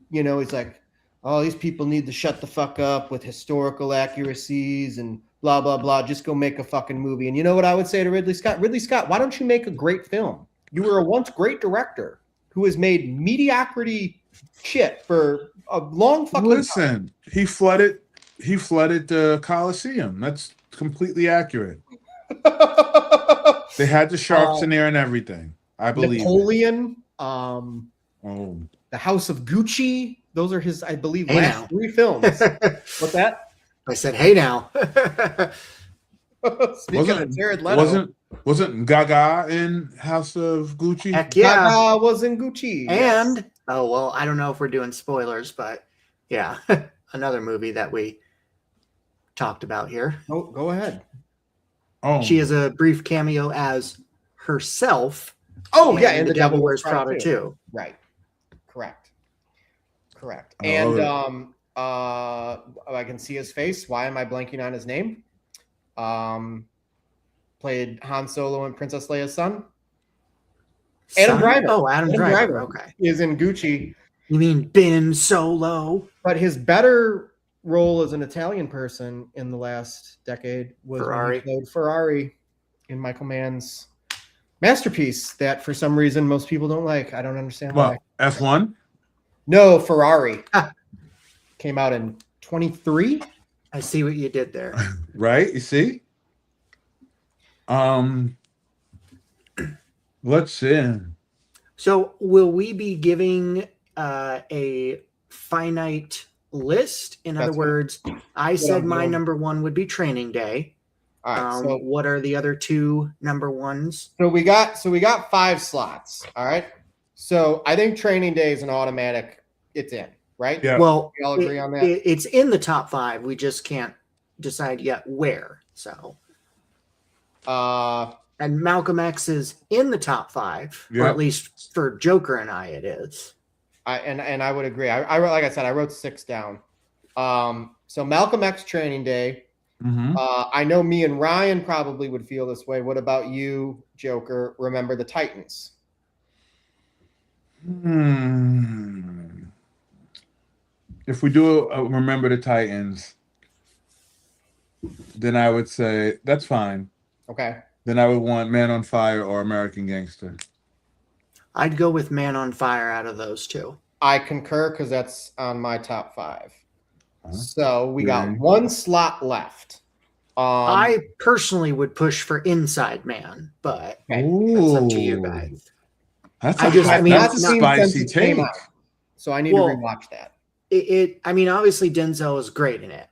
like, oh, these people need to shut the fuck up with historical accuracies and blah blah blah. Just go make a fucking movie. And you know what I would say to Ridley Scott? Ridley Scott, why don't you make a great film? You were a once great director who has made mediocrity shit for a long fucking time. He flooded the Coliseum. That's completely accurate. They had the sharks in there and everything. I believe Napoleon, the House of Gucci. Those are his, I believe, last 3 films. What's that? I said, hey now. Speaking of Jared Leto. Wasn't Gaga in House of Gucci? Heck yeah. Gaga was in Gucci. And, I don't know if we're doing spoilers, but yeah, another movie that we talked about here. Oh, go ahead. Oh, she has a brief cameo as herself. Oh, yeah, and The Devil Wears Prada too. Right. Correct. And I can see his face. Why am I blanking on his name? Played Han Solo and Princess Leia's son. Adam Driver. Oh, Adam Driver. Okay. Is in Gucci. You mean Ben Solo? But his better role as an Italian person in the last decade was Ferrari. When he played Ferrari in Michael Mann's masterpiece that for some reason most people don't like. I don't understand why. F1? No, Ferrari. Came out in 23. I see what you did there. Right? You see? Let's see. So will we be giving a finite list? In other words, I said my number 1 would be Training Day. All right. So what are the other 2 number 1s? So we got 5 slots. All right. So I think Training Day is an automatic. It's in, right? Yeah. Well, we all agree on that. It's in the top 5. We just can't decide yet where. So, and Malcolm X is in the top 5, or at least for Joker and I, it is. I would agree. I like I said, I wrote 6 down. So Malcolm X Training Day. I know me and Ryan probably would feel this way. What about you, Joker? Remember the Titans? If we do Remember the Titans, then I would say that's fine. Okay. Then I would want Man on Fire or American Gangster. I'd go with Man on Fire out of those 2. I concur because that's on my top 5. So we got 1 slot left. I personally would push for Inside Man, but that's up to you guys. That's a spicy take. So I need to rewatch that. I mean, obviously Denzel is great in it,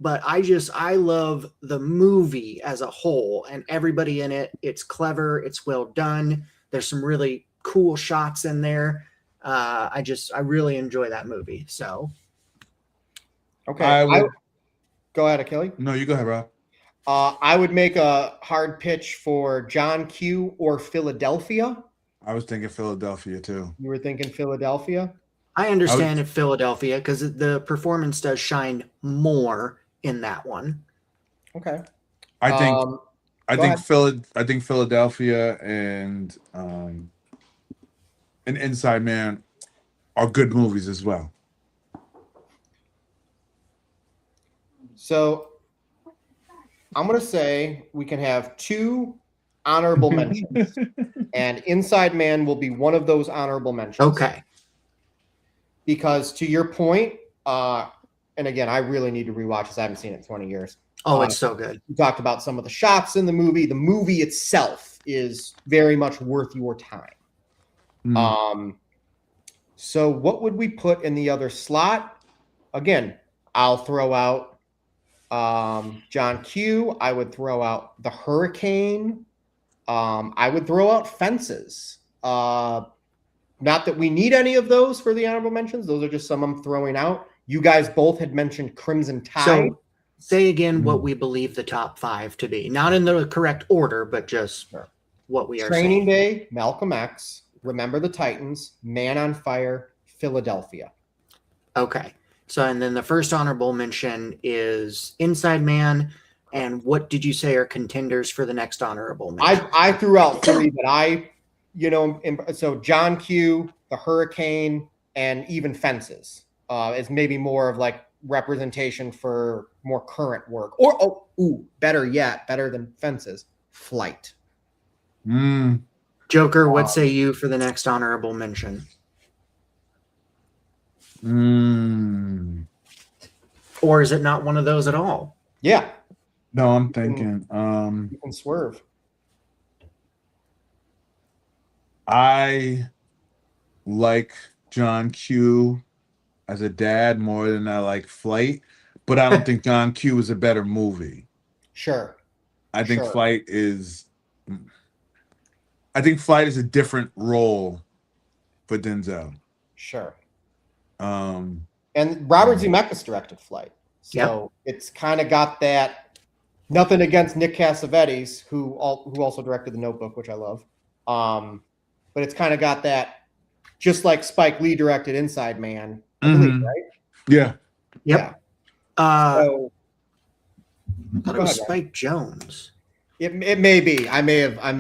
but I love the movie as a whole and everybody in it. It's clever. It's well done. There's some really cool shots in there. I really enjoy that movie. So. Okay. Go ahead, Achille. No, you go ahead, Rob. I would make a hard pitch for John Q or Philadelphia. I was thinking Philadelphia too. You were thinking Philadelphia? I understand if Philadelphia, because the performance does shine more in that one. Okay. I think Philadelphia and Inside Man are good movies as well. So I'm going to say we can have 2 honorable mentions, and Inside Man will be one of those honorable mentions. Okay. Because to your point, and again, I really need to rewatch this. I haven't seen it in 20 years. Oh, it's so good. We talked about some of the shots in the movie. The movie itself is very much worth your time. So what would we put in the other slot? Again, I'll throw out John Q. I would throw out The Hurricane. I would throw out Fences. Not that we need any of those for the honorable mentions. Those are just some I'm throwing out. You guys both had mentioned Crimson Tide. So say again what we believe the top 5 to be. Not in the correct order, but just what we are Training saying. Day, Malcolm X, Remember the Titans, Man on Fire, Philadelphia. Okay. So, and then the first honorable mention is Inside Man. And what did you say are contenders for the next honorable mention? I threw out 3 that so John Q, The Hurricane, and even Fences is maybe more of like representation for more current work. Or, better yet, better than Fences, Flight. Joker, what say you for the next honorable mention? Or is it not one of those at all? Yeah. No, I'm thinking. You can swerve. I like John Q as a dad more than I like Flight, but I don't think John Q is a better movie. Sure. I think Flight is a different role for Denzel. Sure. And Robert Zemeckis directed Flight. So it's kind of got that, nothing against Nick Cassavetes, who also directed The Notebook, which I love. But it's kind of got that, just like Spike Lee directed Inside Man, I believe, right? Yeah. Yep. So, I thought it was Spike Jones. It may be. I may have. I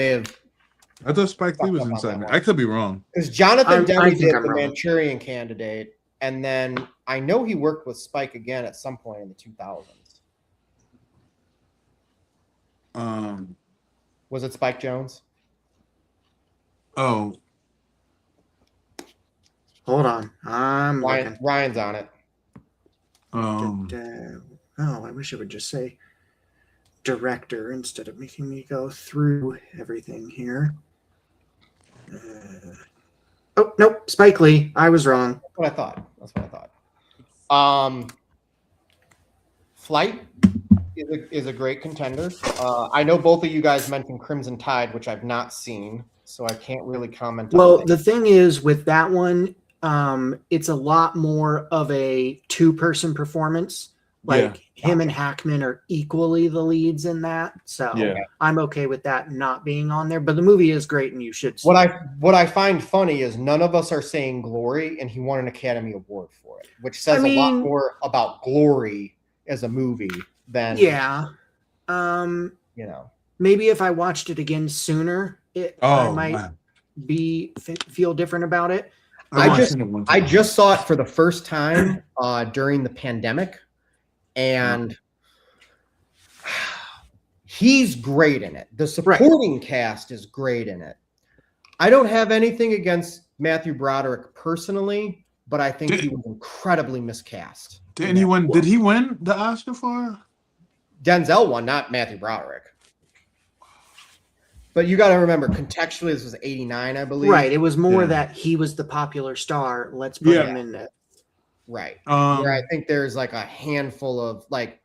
thought Spike Lee was Inside Man. I could be wrong. Because Jonathan Demme did I'm The wrong. Manchurian Candidate, and then I know he worked with Spike again at some point in the 2000s. Was it Spike Jonze? Oh. Hold on. I'm looking. Ryan's on it. I wish it would just say director instead of making me go through everything here. Oh, nope. Spike Lee. I was wrong. That's what I thought. Flight is a great contender. I know both of you guys mentioned Crimson Tide, which I've not seen, so I can't really comment on Well, that. the thing is with that one, it's a lot more of a 2-person performance. Like him and Hackman are equally the leads in that. So I'm okay with that not being on there. But the movie is great and you should see it. What I find funny is none of us are saying Glory, and he won an Academy Award for it, which says a lot more about Glory as a movie than maybe if I watched it again sooner, I might feel different about it. I just saw it for the first time during the pandemic, and he's great in it. The supporting cast is great in it. I don't have anything against Matthew Broderick personally, but I think he was incredibly miscast. Did he win the Oscar for? Denzel won, not Matthew Broderick. But you got to remember, contextually, this was 89, I believe. Right. It was more that he was the popular star. Let's put him in it. Right. Where I think there's like a handful of, like,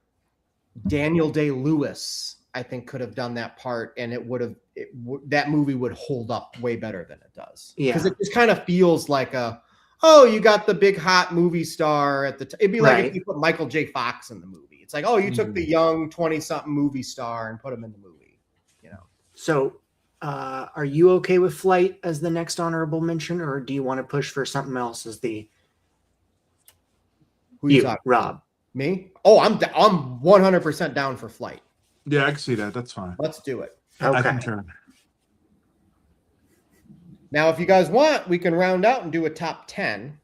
Daniel Day-Lewis, I think, could have done that part, and that movie would hold up way better than it does. Yeah. Because it just kind of feels like you got the big hot movie star at the it'd be like if you put Michael J. Fox in the movie. It's like, oh, you took the young 20-something movie star and put him in the movie, you know. So, are you okay with Flight as the next honorable mention, or do you want to push for something else as the Who you talking? Rob? Me? Oh, I'm 100% down for Flight. Yeah, I can see that. That's fine. Let's do it. Okay. I can turn. Now, if you guys want, we can round out and do a top 10.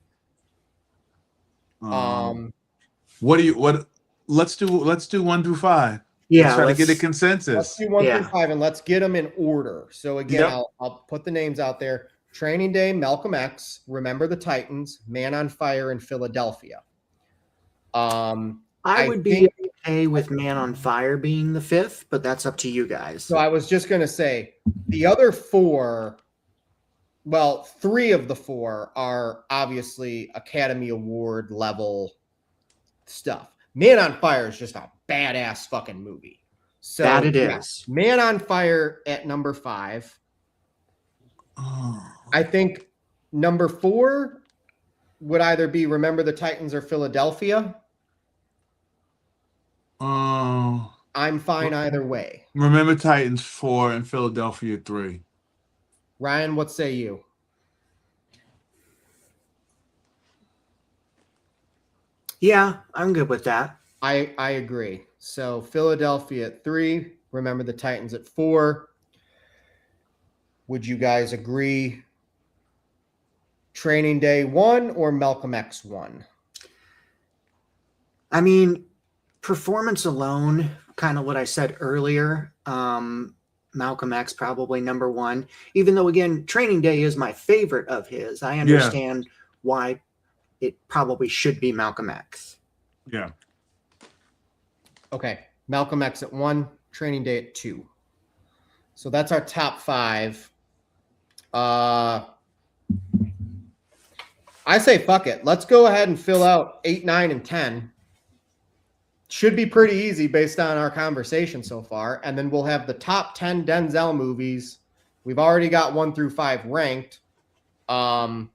What do you what? Let's do 1 through 5. Yeah, let's try to get a Let's consensus. do 1 through 5, and let's get them in order. So again, Yep. I'll put the names out there: Training Day, Malcolm X, Remember the Titans, Man on Fire, and Philadelphia. I would be okay with Man on Fire being the 5th, but that's up to you guys. So I was just going to say the other 4, well, 3 of the 4 are obviously Academy Award level stuff. Man on Fire is just a badass fucking movie. So that it is. Man on Fire at number 5. I think number 4 would either be Remember the Titans or Philadelphia. I'm fine either way. Remember Titans 4 and Philadelphia 3. Ryan, what say you? Yeah, I'm good with that. I agree. So Philadelphia at 3, Remember the Titans at 4. Would you guys agree Training Day 1 or Malcolm X 1? I mean, performance alone, kind of what I said earlier, Malcolm X probably number 1, even though, again, Training Day is my favorite of his. I understand why it probably should be Malcolm X. Yeah. Okay. Malcolm X at 1, Training Day at 2. So that's our top 5. I say fuck it. Let's go ahead and fill out 8, 9, and 10. Should be pretty easy based on our conversation so far. And then we'll have the top 10 Denzel movies. We've already got 1 through 5 ranked. And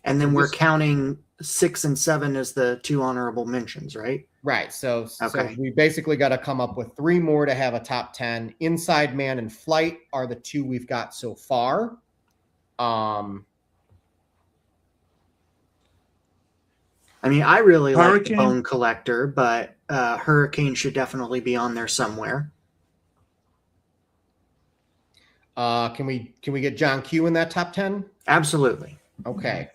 then we're counting 6 and 7 as the 2 honorable mentions, right? Right. So Okay. we basically got to come up with 3 more to have a top 10. Inside Man and Flight are the 2 we've got so far. I mean, I really like Hurricane? The Bone Collector, but Hurricane should definitely be on there somewhere. Can we get John Q in that top 10? Absolutely. Okay.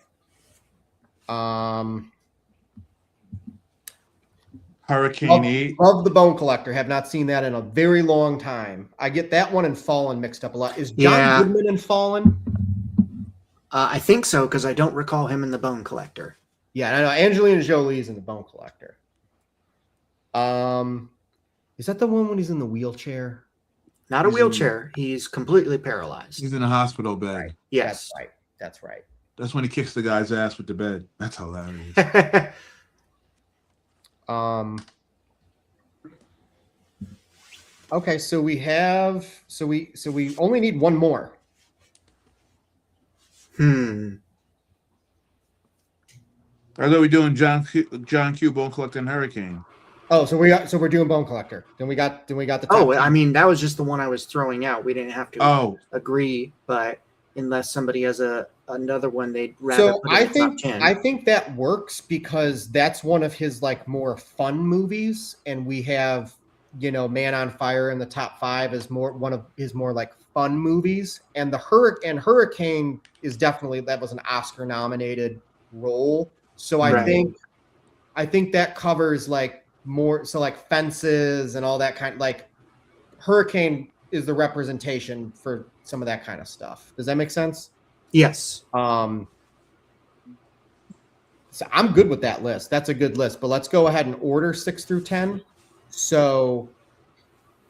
Hurricane 8. Love The Bone Collector. Have not seen that in a very long time. I get that one and Fallen mixed up a lot. Is John Goodman in Fallen? I think so, because I don't recall him in The Bone Collector. Yeah, I know. Angelina Jolie's in The Bone Collector. Is that the one when he's in the wheelchair? Not a wheelchair. He's completely paralyzed. He's in a hospital bed. Right. Yes. That's right. That's when he kicks the guy's ass with the bed. That's hilarious. Okay, so we have we only need 1 more. I thought we were doing John Q, Bone Collector, and Hurricane. Oh, so we're doing Bone Collector. Then we got the top 10. I mean, that was just the one I was throwing out. We didn't have to agree, but unless somebody has another one they'd rather put in the top 10. I think that works because that's one of his like more fun movies, and we have Man on Fire in the top 5 is one of his more like fun movies, and the Hurricane is definitely, that was an Oscar nominated role. So I think that covers like more, so like Fences and all that kind, like Hurricane is the representation for some of that kind of stuff. Does that make sense? Yes. So I'm good with that list. That's a good list, but let's go ahead and order 6 through 10. So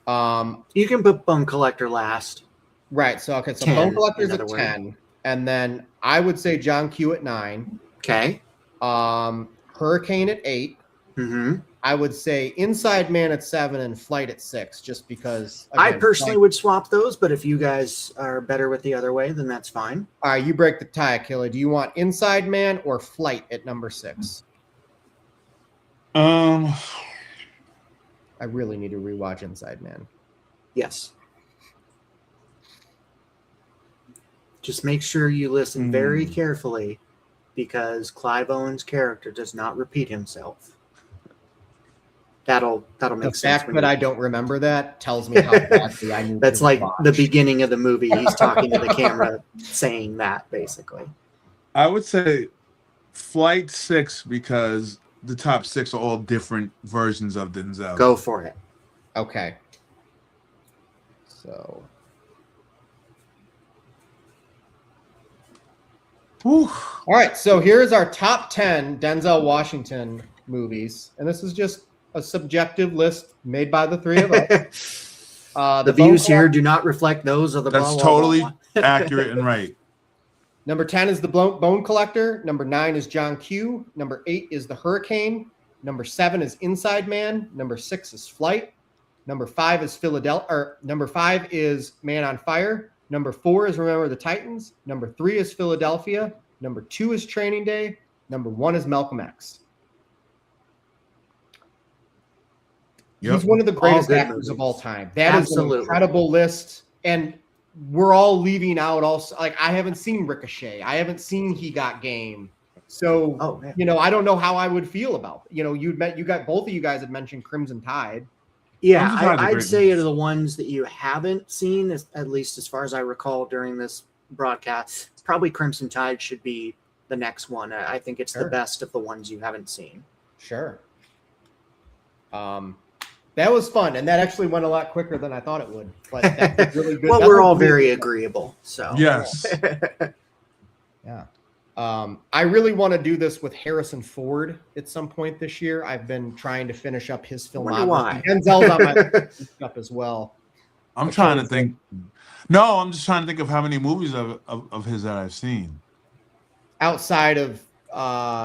you can put Bone Collector last. Right. So okay, so 10, Bone Collector's at another 10. And then I would say John Q at 9. Okay. Hurricane at 8. Mm-hmm. I would say Inside Man at 7 and Flight at 6, just because I personally would swap those, but if you guys are better with the other way, then that's fine. All right, you break the tie, Akila. Do you want Inside Man or Flight at number 6? I really need to rewatch Inside Man. Yes. Just make sure you listen very carefully, because Clive Owen's character does not repeat himself. That'll make sense. The fact that I don't remember that tells me how badly I need That's to like watch. the beginning of the movie. He's talking to the camera saying that, basically. I would say Flight 6, because the top 6 are all different versions of Denzel. Go for it. Okay. So. Whew. All right. So here's our top 10 Denzel Washington movies. And this is just a subjective list made by the three of us. The views here do not reflect those of the That's blah, blah, totally blah, blah. accurate and right. Number 10 is The Bone Collector. Number 9 is John Q. Number 8 is The Hurricane. Number 7 is Inside Man. Number 6 is Flight. Number 5 is Philadelphia. Or number 5 is Man on Fire. Number 4 is Remember the Titans. Number 3 is Philadelphia. Number 2 is Training Day. Number 1 is Malcolm X. Yep. He's one of the greatest good actors movies. of all time. That is Absolutely. an incredible list. And we're all leaving out also, like, I haven't seen Ricochet. I haven't seen He Got Game. So, I don't know how I would feel about it. Both of you guys had mentioned Crimson Tide. Yeah, Crimson Tide's a I'd great say movie. of the ones that you haven't seen, at least as far as I recall during this broadcast, probably Crimson Tide should be the next one. I think it's the best of the ones you haven't seen. Sure. That was fun, and that actually went a lot quicker than I thought it would. But that's really good. Well, That's we're a all really very good one. agreeable. So Yes. Yeah. I really want to do this with Harrison Ford at some point this year. I've been trying to finish up his Wonder why. filmography. Denzel's on my list up as well. I'm trying to think. No, I'm just trying to think of how many movies of his that I've seen. Outside of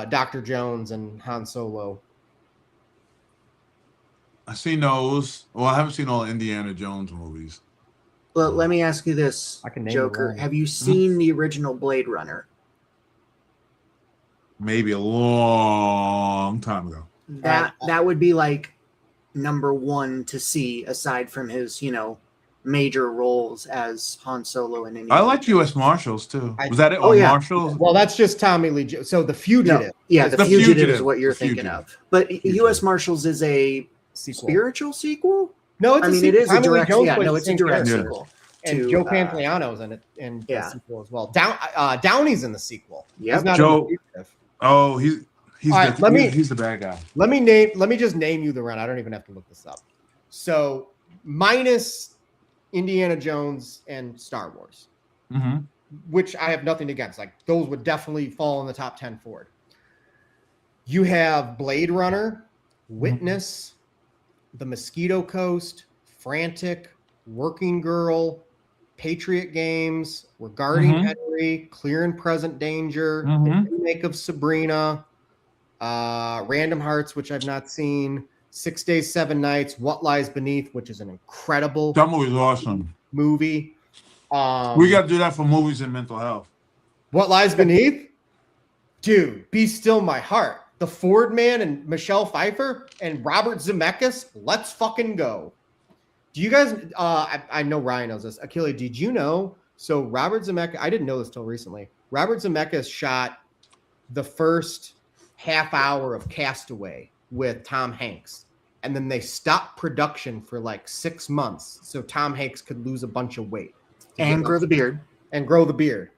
Dr. Jones and Han Solo. I've seen those. Well, I haven't seen all Indiana Jones movies. Well, let me ask you this, I can name Joker. one. Have you seen the original Blade Runner? Maybe a long time ago. That would be like number one to see, aside from his, major roles as Han Solo and Indiana I like Jones. U.S. Marshals too. Was that it? Oh, Or yeah. Marshals? Well, that's just Tommy Lee Jones. So The Fugitive. No, yeah, the The Fugitive is Fugitive. what you're The thinking Fugitive. of. But U.S. Marshals is a Sequel. spiritual sequel? No, it's I a mean, sequel. it is a Tommy Lee direct. Jones Yeah, plays no, the it's a same direct character. sequel. And to, Joe Pantoliano's in it in yeah. the sequel as well. Downey's in the sequel. Yep. He's not Joe- in the Fugitive. Oh, he's All right, he's the bad guy. Let me just name you the run. I don't even have to look this up. So minus Indiana Jones and Star Wars, Mm-hmm. which I have nothing against. Like those would definitely fall in the top 10 Ford. You have Blade Runner, Witness, The Mosquito Coast, Frantic, Working Girl, Patriot Games, Regarding Henry, Clear and Present Danger, the remake of Sabrina, Random Hearts, which I've not seen, 6 Days, 7 Nights, What Lies Beneath, which is an incredible That movie's awesome. movie. We got to do that for movies and mental health. What Lies Beneath? Dude, Be Still My Heart. The Ford Man and Michelle Pfeiffer and Robert Zemeckis. Let's fucking go. Do you guys, I know Ryan knows this. Achille, did you know? So Robert Zemeckis, I didn't know this till recently. Robert Zemeckis shot the first half hour of Castaway with Tom Hanks. And then they stopped production for like 6 months so Tom Hanks could lose a bunch of weight. And grow the beard. And grow the beard.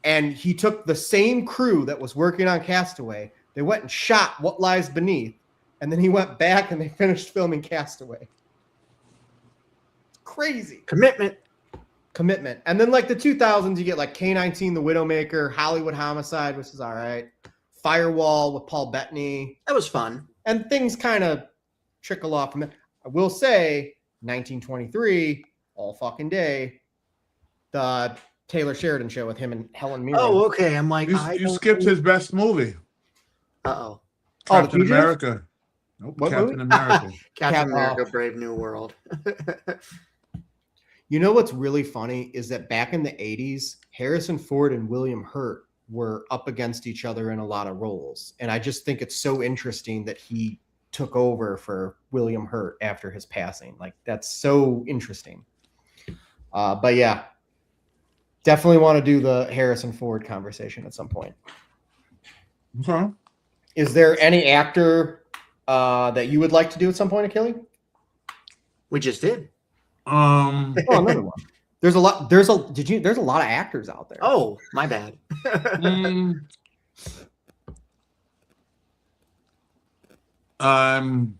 And he took the same crew that was working on Castaway. They went and shot What Lies Beneath. And then he went back and they finished filming Castaway. Crazy. Commitment. And then like the 2000s, you get like K-19, The Widowmaker, Hollywood Homicide, which is all right. Firewall with Paul Bettany. That was fun. And things kind of trickle off from there. I will say 1923, all fucking day, the Taylor Sheridan show with him and Helen Mirren. Oh, okay. I'm like, You skipped his best movie. Uh-oh. Captain Fugitive? America. Nope, What Captain movie? America. Captain America, Brave New World. You know what's really funny is that back in the 80s, Harrison Ford and William Hurt were up against each other in a lot of roles. And I just think it's so interesting that he took over for William Hurt after his passing. Like, that's so interesting. But yeah, definitely want to do the Harrison Ford conversation at some point. Okay. Is there any actor that you would like to do at some point, Achille? We just did. Oh, another one. There's a lot. There's a lot of actors out there. Oh, my bad. I'm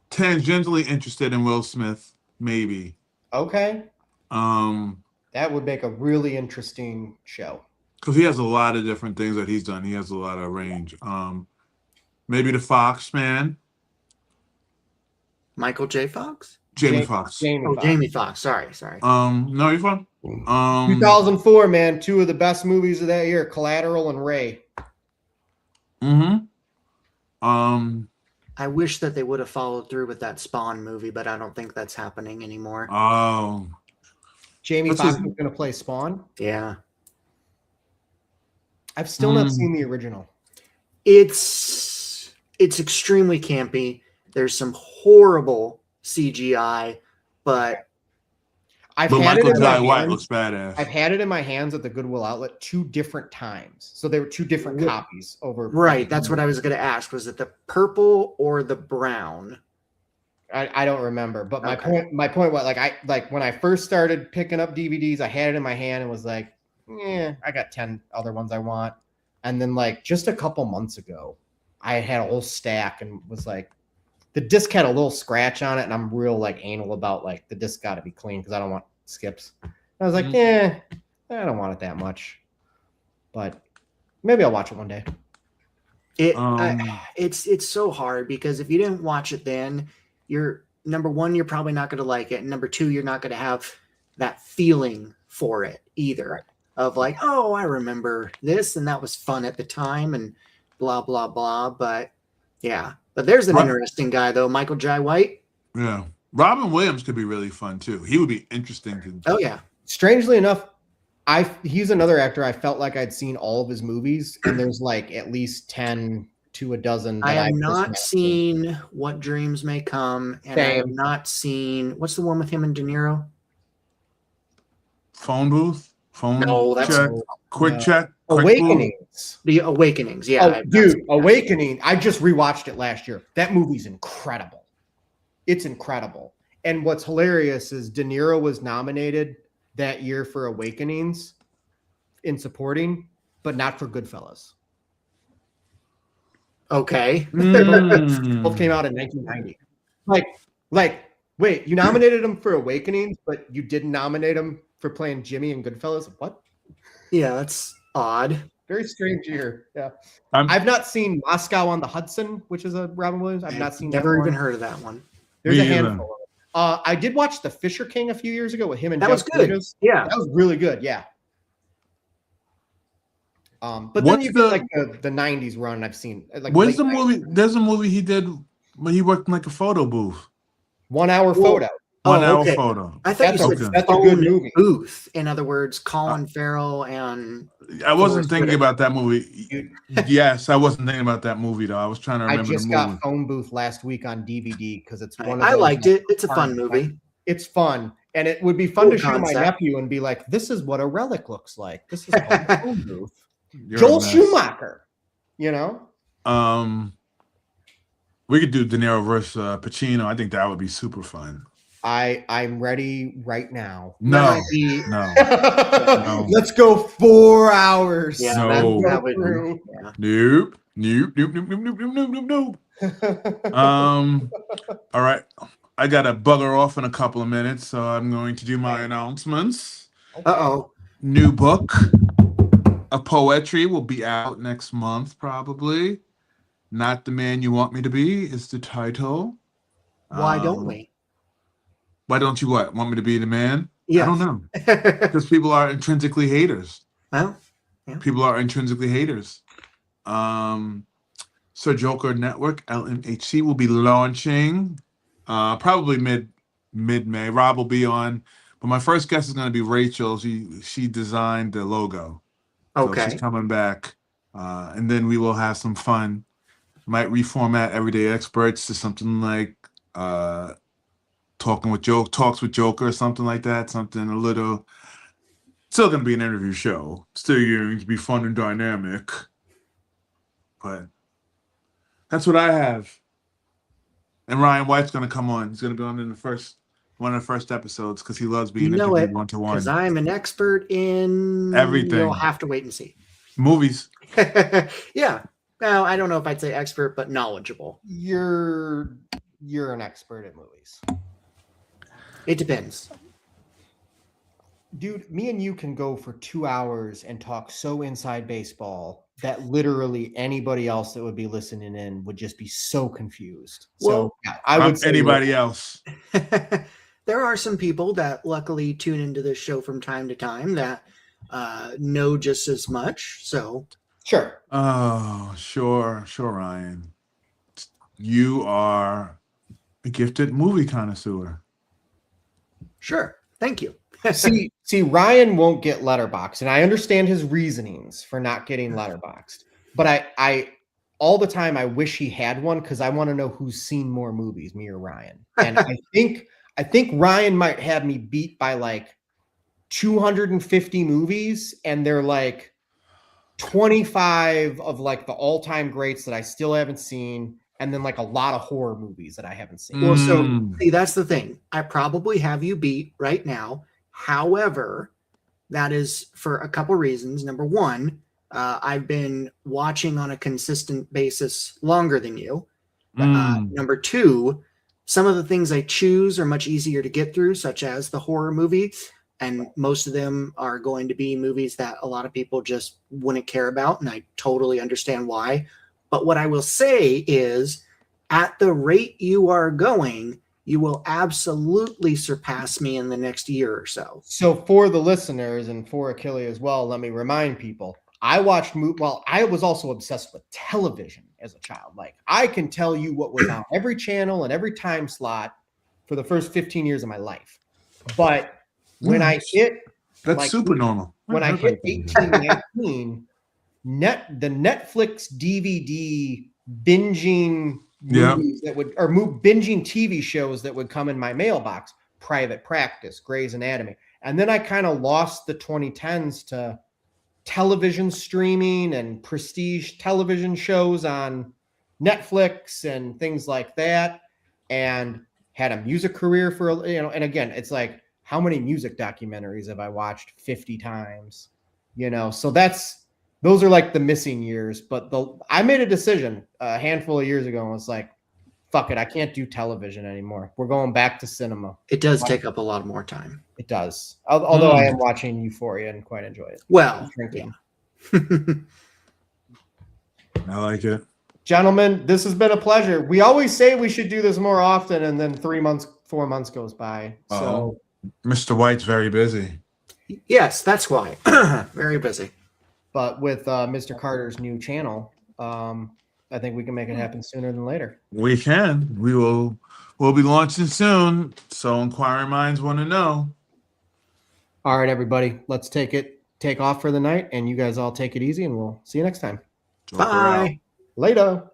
tangentially interested in Will Smith, maybe. Okay. That would make a really interesting show. Because he has a lot of different things that he's done. He has a lot of range. Maybe the Fox man. Michael J. Fox? Jamie Foxx. Jamie Foxx. Sorry. No, you're fine. 2004, man. Two of the best movies of that year, Collateral and Ray. I wish that they would have followed through with that Spawn movie, but I don't think that's happening anymore. Oh. Jamie Foxx is going to play Spawn? Yeah. I've still not seen the original. It's extremely campy. There's some horrible CGI, but Michael Jai White looks badass. I've had it in my hands at the Goodwill outlet 2 different times. So there were 2 different copies over. Right. That's what I was going to ask. Was it the purple or the brown? I don't remember, but my point was like when I first started picking up DVDs, I had it in my hand and was like, I got 10 other ones I want. And then like just a couple months ago, I had a whole stack and was like, the disc had a little scratch on it, and I'm real like anal about like the disc got to be clean because I don't want skips. And I was like, I don't want it that much, but maybe I'll watch it one day. It's so hard because if you didn't watch it then, you're number one, you're probably not going to like it, and number two, you're not going to have that feeling for it either of like, oh, I remember this and that was fun at the time and blah blah blah. But yeah. But there's an interesting guy, though, Michael Jai White. Yeah. Robin Williams could be really fun, too. He would be interesting. Oh, yeah. Strangely enough, he's another actor I felt like I'd seen all of his movies, and there's like at least 10 to a dozen. I have not seen What Dreams May Come, and I have not seen, what's the one with him and De Niro? Phone Booth? No, that's check. Quick check. Awakenings. The Awakenings, yeah. Oh, dude, Awakening. I just rewatched it last year. That movie's incredible. It's incredible. And what's hilarious is De Niro was nominated that year for Awakenings in supporting, but not for Goodfellas. Okay. Both came out in 1990. Like, wait, you nominated him for Awakenings, but you didn't nominate him for playing Jimmy in Goodfellas? What? Yeah, that's odd. Very strange year. Yeah. I've not seen Moscow on the Hudson, which is a Robin Williams. I've not seen never even heard of that one. There's a handful of I did watch The Fisher King a few years ago with him and that Jeff was good. Bridges. Yeah. That was really good. Yeah. But then you get like the 90s run I've seen. Like what's the movie? There's a movie he did when he worked in like a photo booth. 1 hour photo. 1 hour photo. I thought you said that's a good movie. Booth. In other words, Colin Farrell and I wasn't thinking about that movie. Yes, I wasn't thinking about that movie though. I was trying to remember. I just got Phone Booth last week on DVD because it's one. I liked it. It's a fun movie. It's fun, and it would be fun to show my nephew and be like, "This is what a relic looks like. This is Phone Booth." Joel Schumacher, you know. We could do De Niro versus Pacino. I think that would be super fun. I'm ready right now. No. Let's go 4 hours. Yeah, no. That would be, Nope. All right. I got to bugger off in a couple of minutes, so I'm going to do my announcements. Uh-oh. New book of poetry will be out next month, probably. Not the Man You Want Me to Be is the title. Why don't we? Why don't you what? Want me to be the man? Yeah. I don't know. Because people are intrinsically haters. Well, yeah. People are intrinsically haters. Sir Joker Network, LMHC, will be launching probably mid-May. Rob will be on. But my first guest is going to be Rachel. She designed the logo. Okay. So she's coming back. And then we will have some fun. might reformat Everyday Experts to something like talks with Joker or something like that. Something a little. Still going to be an interview show. Still going to be fun and dynamic. But that's what I have. And Ryan White's going to come on. He's going to be on in one of the first episodes because he loves being interviewed one-to-one. Because I'm an expert in everything. You'll have to wait and see. Movies. Yeah. Well, I don't know if I'd say expert, but knowledgeable. You're an expert at movies. It depends. Dude, me and you can go for 2 hours and talk so inside baseball that literally anybody else that would be listening in would just be so confused. Well, so yeah, I would say anybody else. There are some people that luckily tune into this show from time to time that know just as much. So sure. Oh, sure, Ryan. You are a gifted movie connoisseur. Sure. Thank you. see, Ryan won't get Letterboxd, and I understand his reasonings for not getting Letterboxd. But I all the time I wish he had one because I want to know who's seen more movies, me or Ryan. And I think Ryan might have me beat by like 250 movies, and they're like 25 of like the all-time greats that I still haven't seen, and then like a lot of horror movies that I haven't seen. Well, so see, that's the thing. I probably have you beat right now. However, that is for a couple reasons. Number one, I've been watching on a consistent basis longer than you. Number two, some of the things I choose are much easier to get through, such as the horror movies. And most of them are going to be movies that a lot of people just wouldn't care about. And I totally understand why. But what I will say is, at the rate you are going, you will absolutely surpass me in the next year or so. So for the listeners and for Achille as well, let me remind people, I watched I was also obsessed with television as a child. Like I can tell you what was on every channel and every time slot for the first 15 years of my life. But when I hit that's super normal. When I hit 18, 19, the Netflix DVD binging movies that would binging TV shows that would come in my mailbox, Private Practice, Grey's Anatomy. And then I kind of lost the 2010s to television streaming and prestige television shows on Netflix and things like that, and had a music career for, and again, it's like, how many music documentaries have I watched 50 times? So those are like the missing years. But I made a decision a handful of years ago and was like, fuck it, I can't do television anymore. We're going back to cinema. It does take up a lot more time. It does. Although I am watching Euphoria and quite enjoy it. Well, yeah. I like it. Gentlemen, this has been a pleasure. We always say we should do this more often, and then 4 months goes by. So Mr. White's very busy. Yes, that's why. Very busy. But with Mr. Carter's new channel, I think we can make it happen sooner than later. We can. We'll be launching soon. So inquiring minds want to know. All right, everybody. Let's take off for the night, and you guys all take it easy, and we'll see you next time. Bye. Later.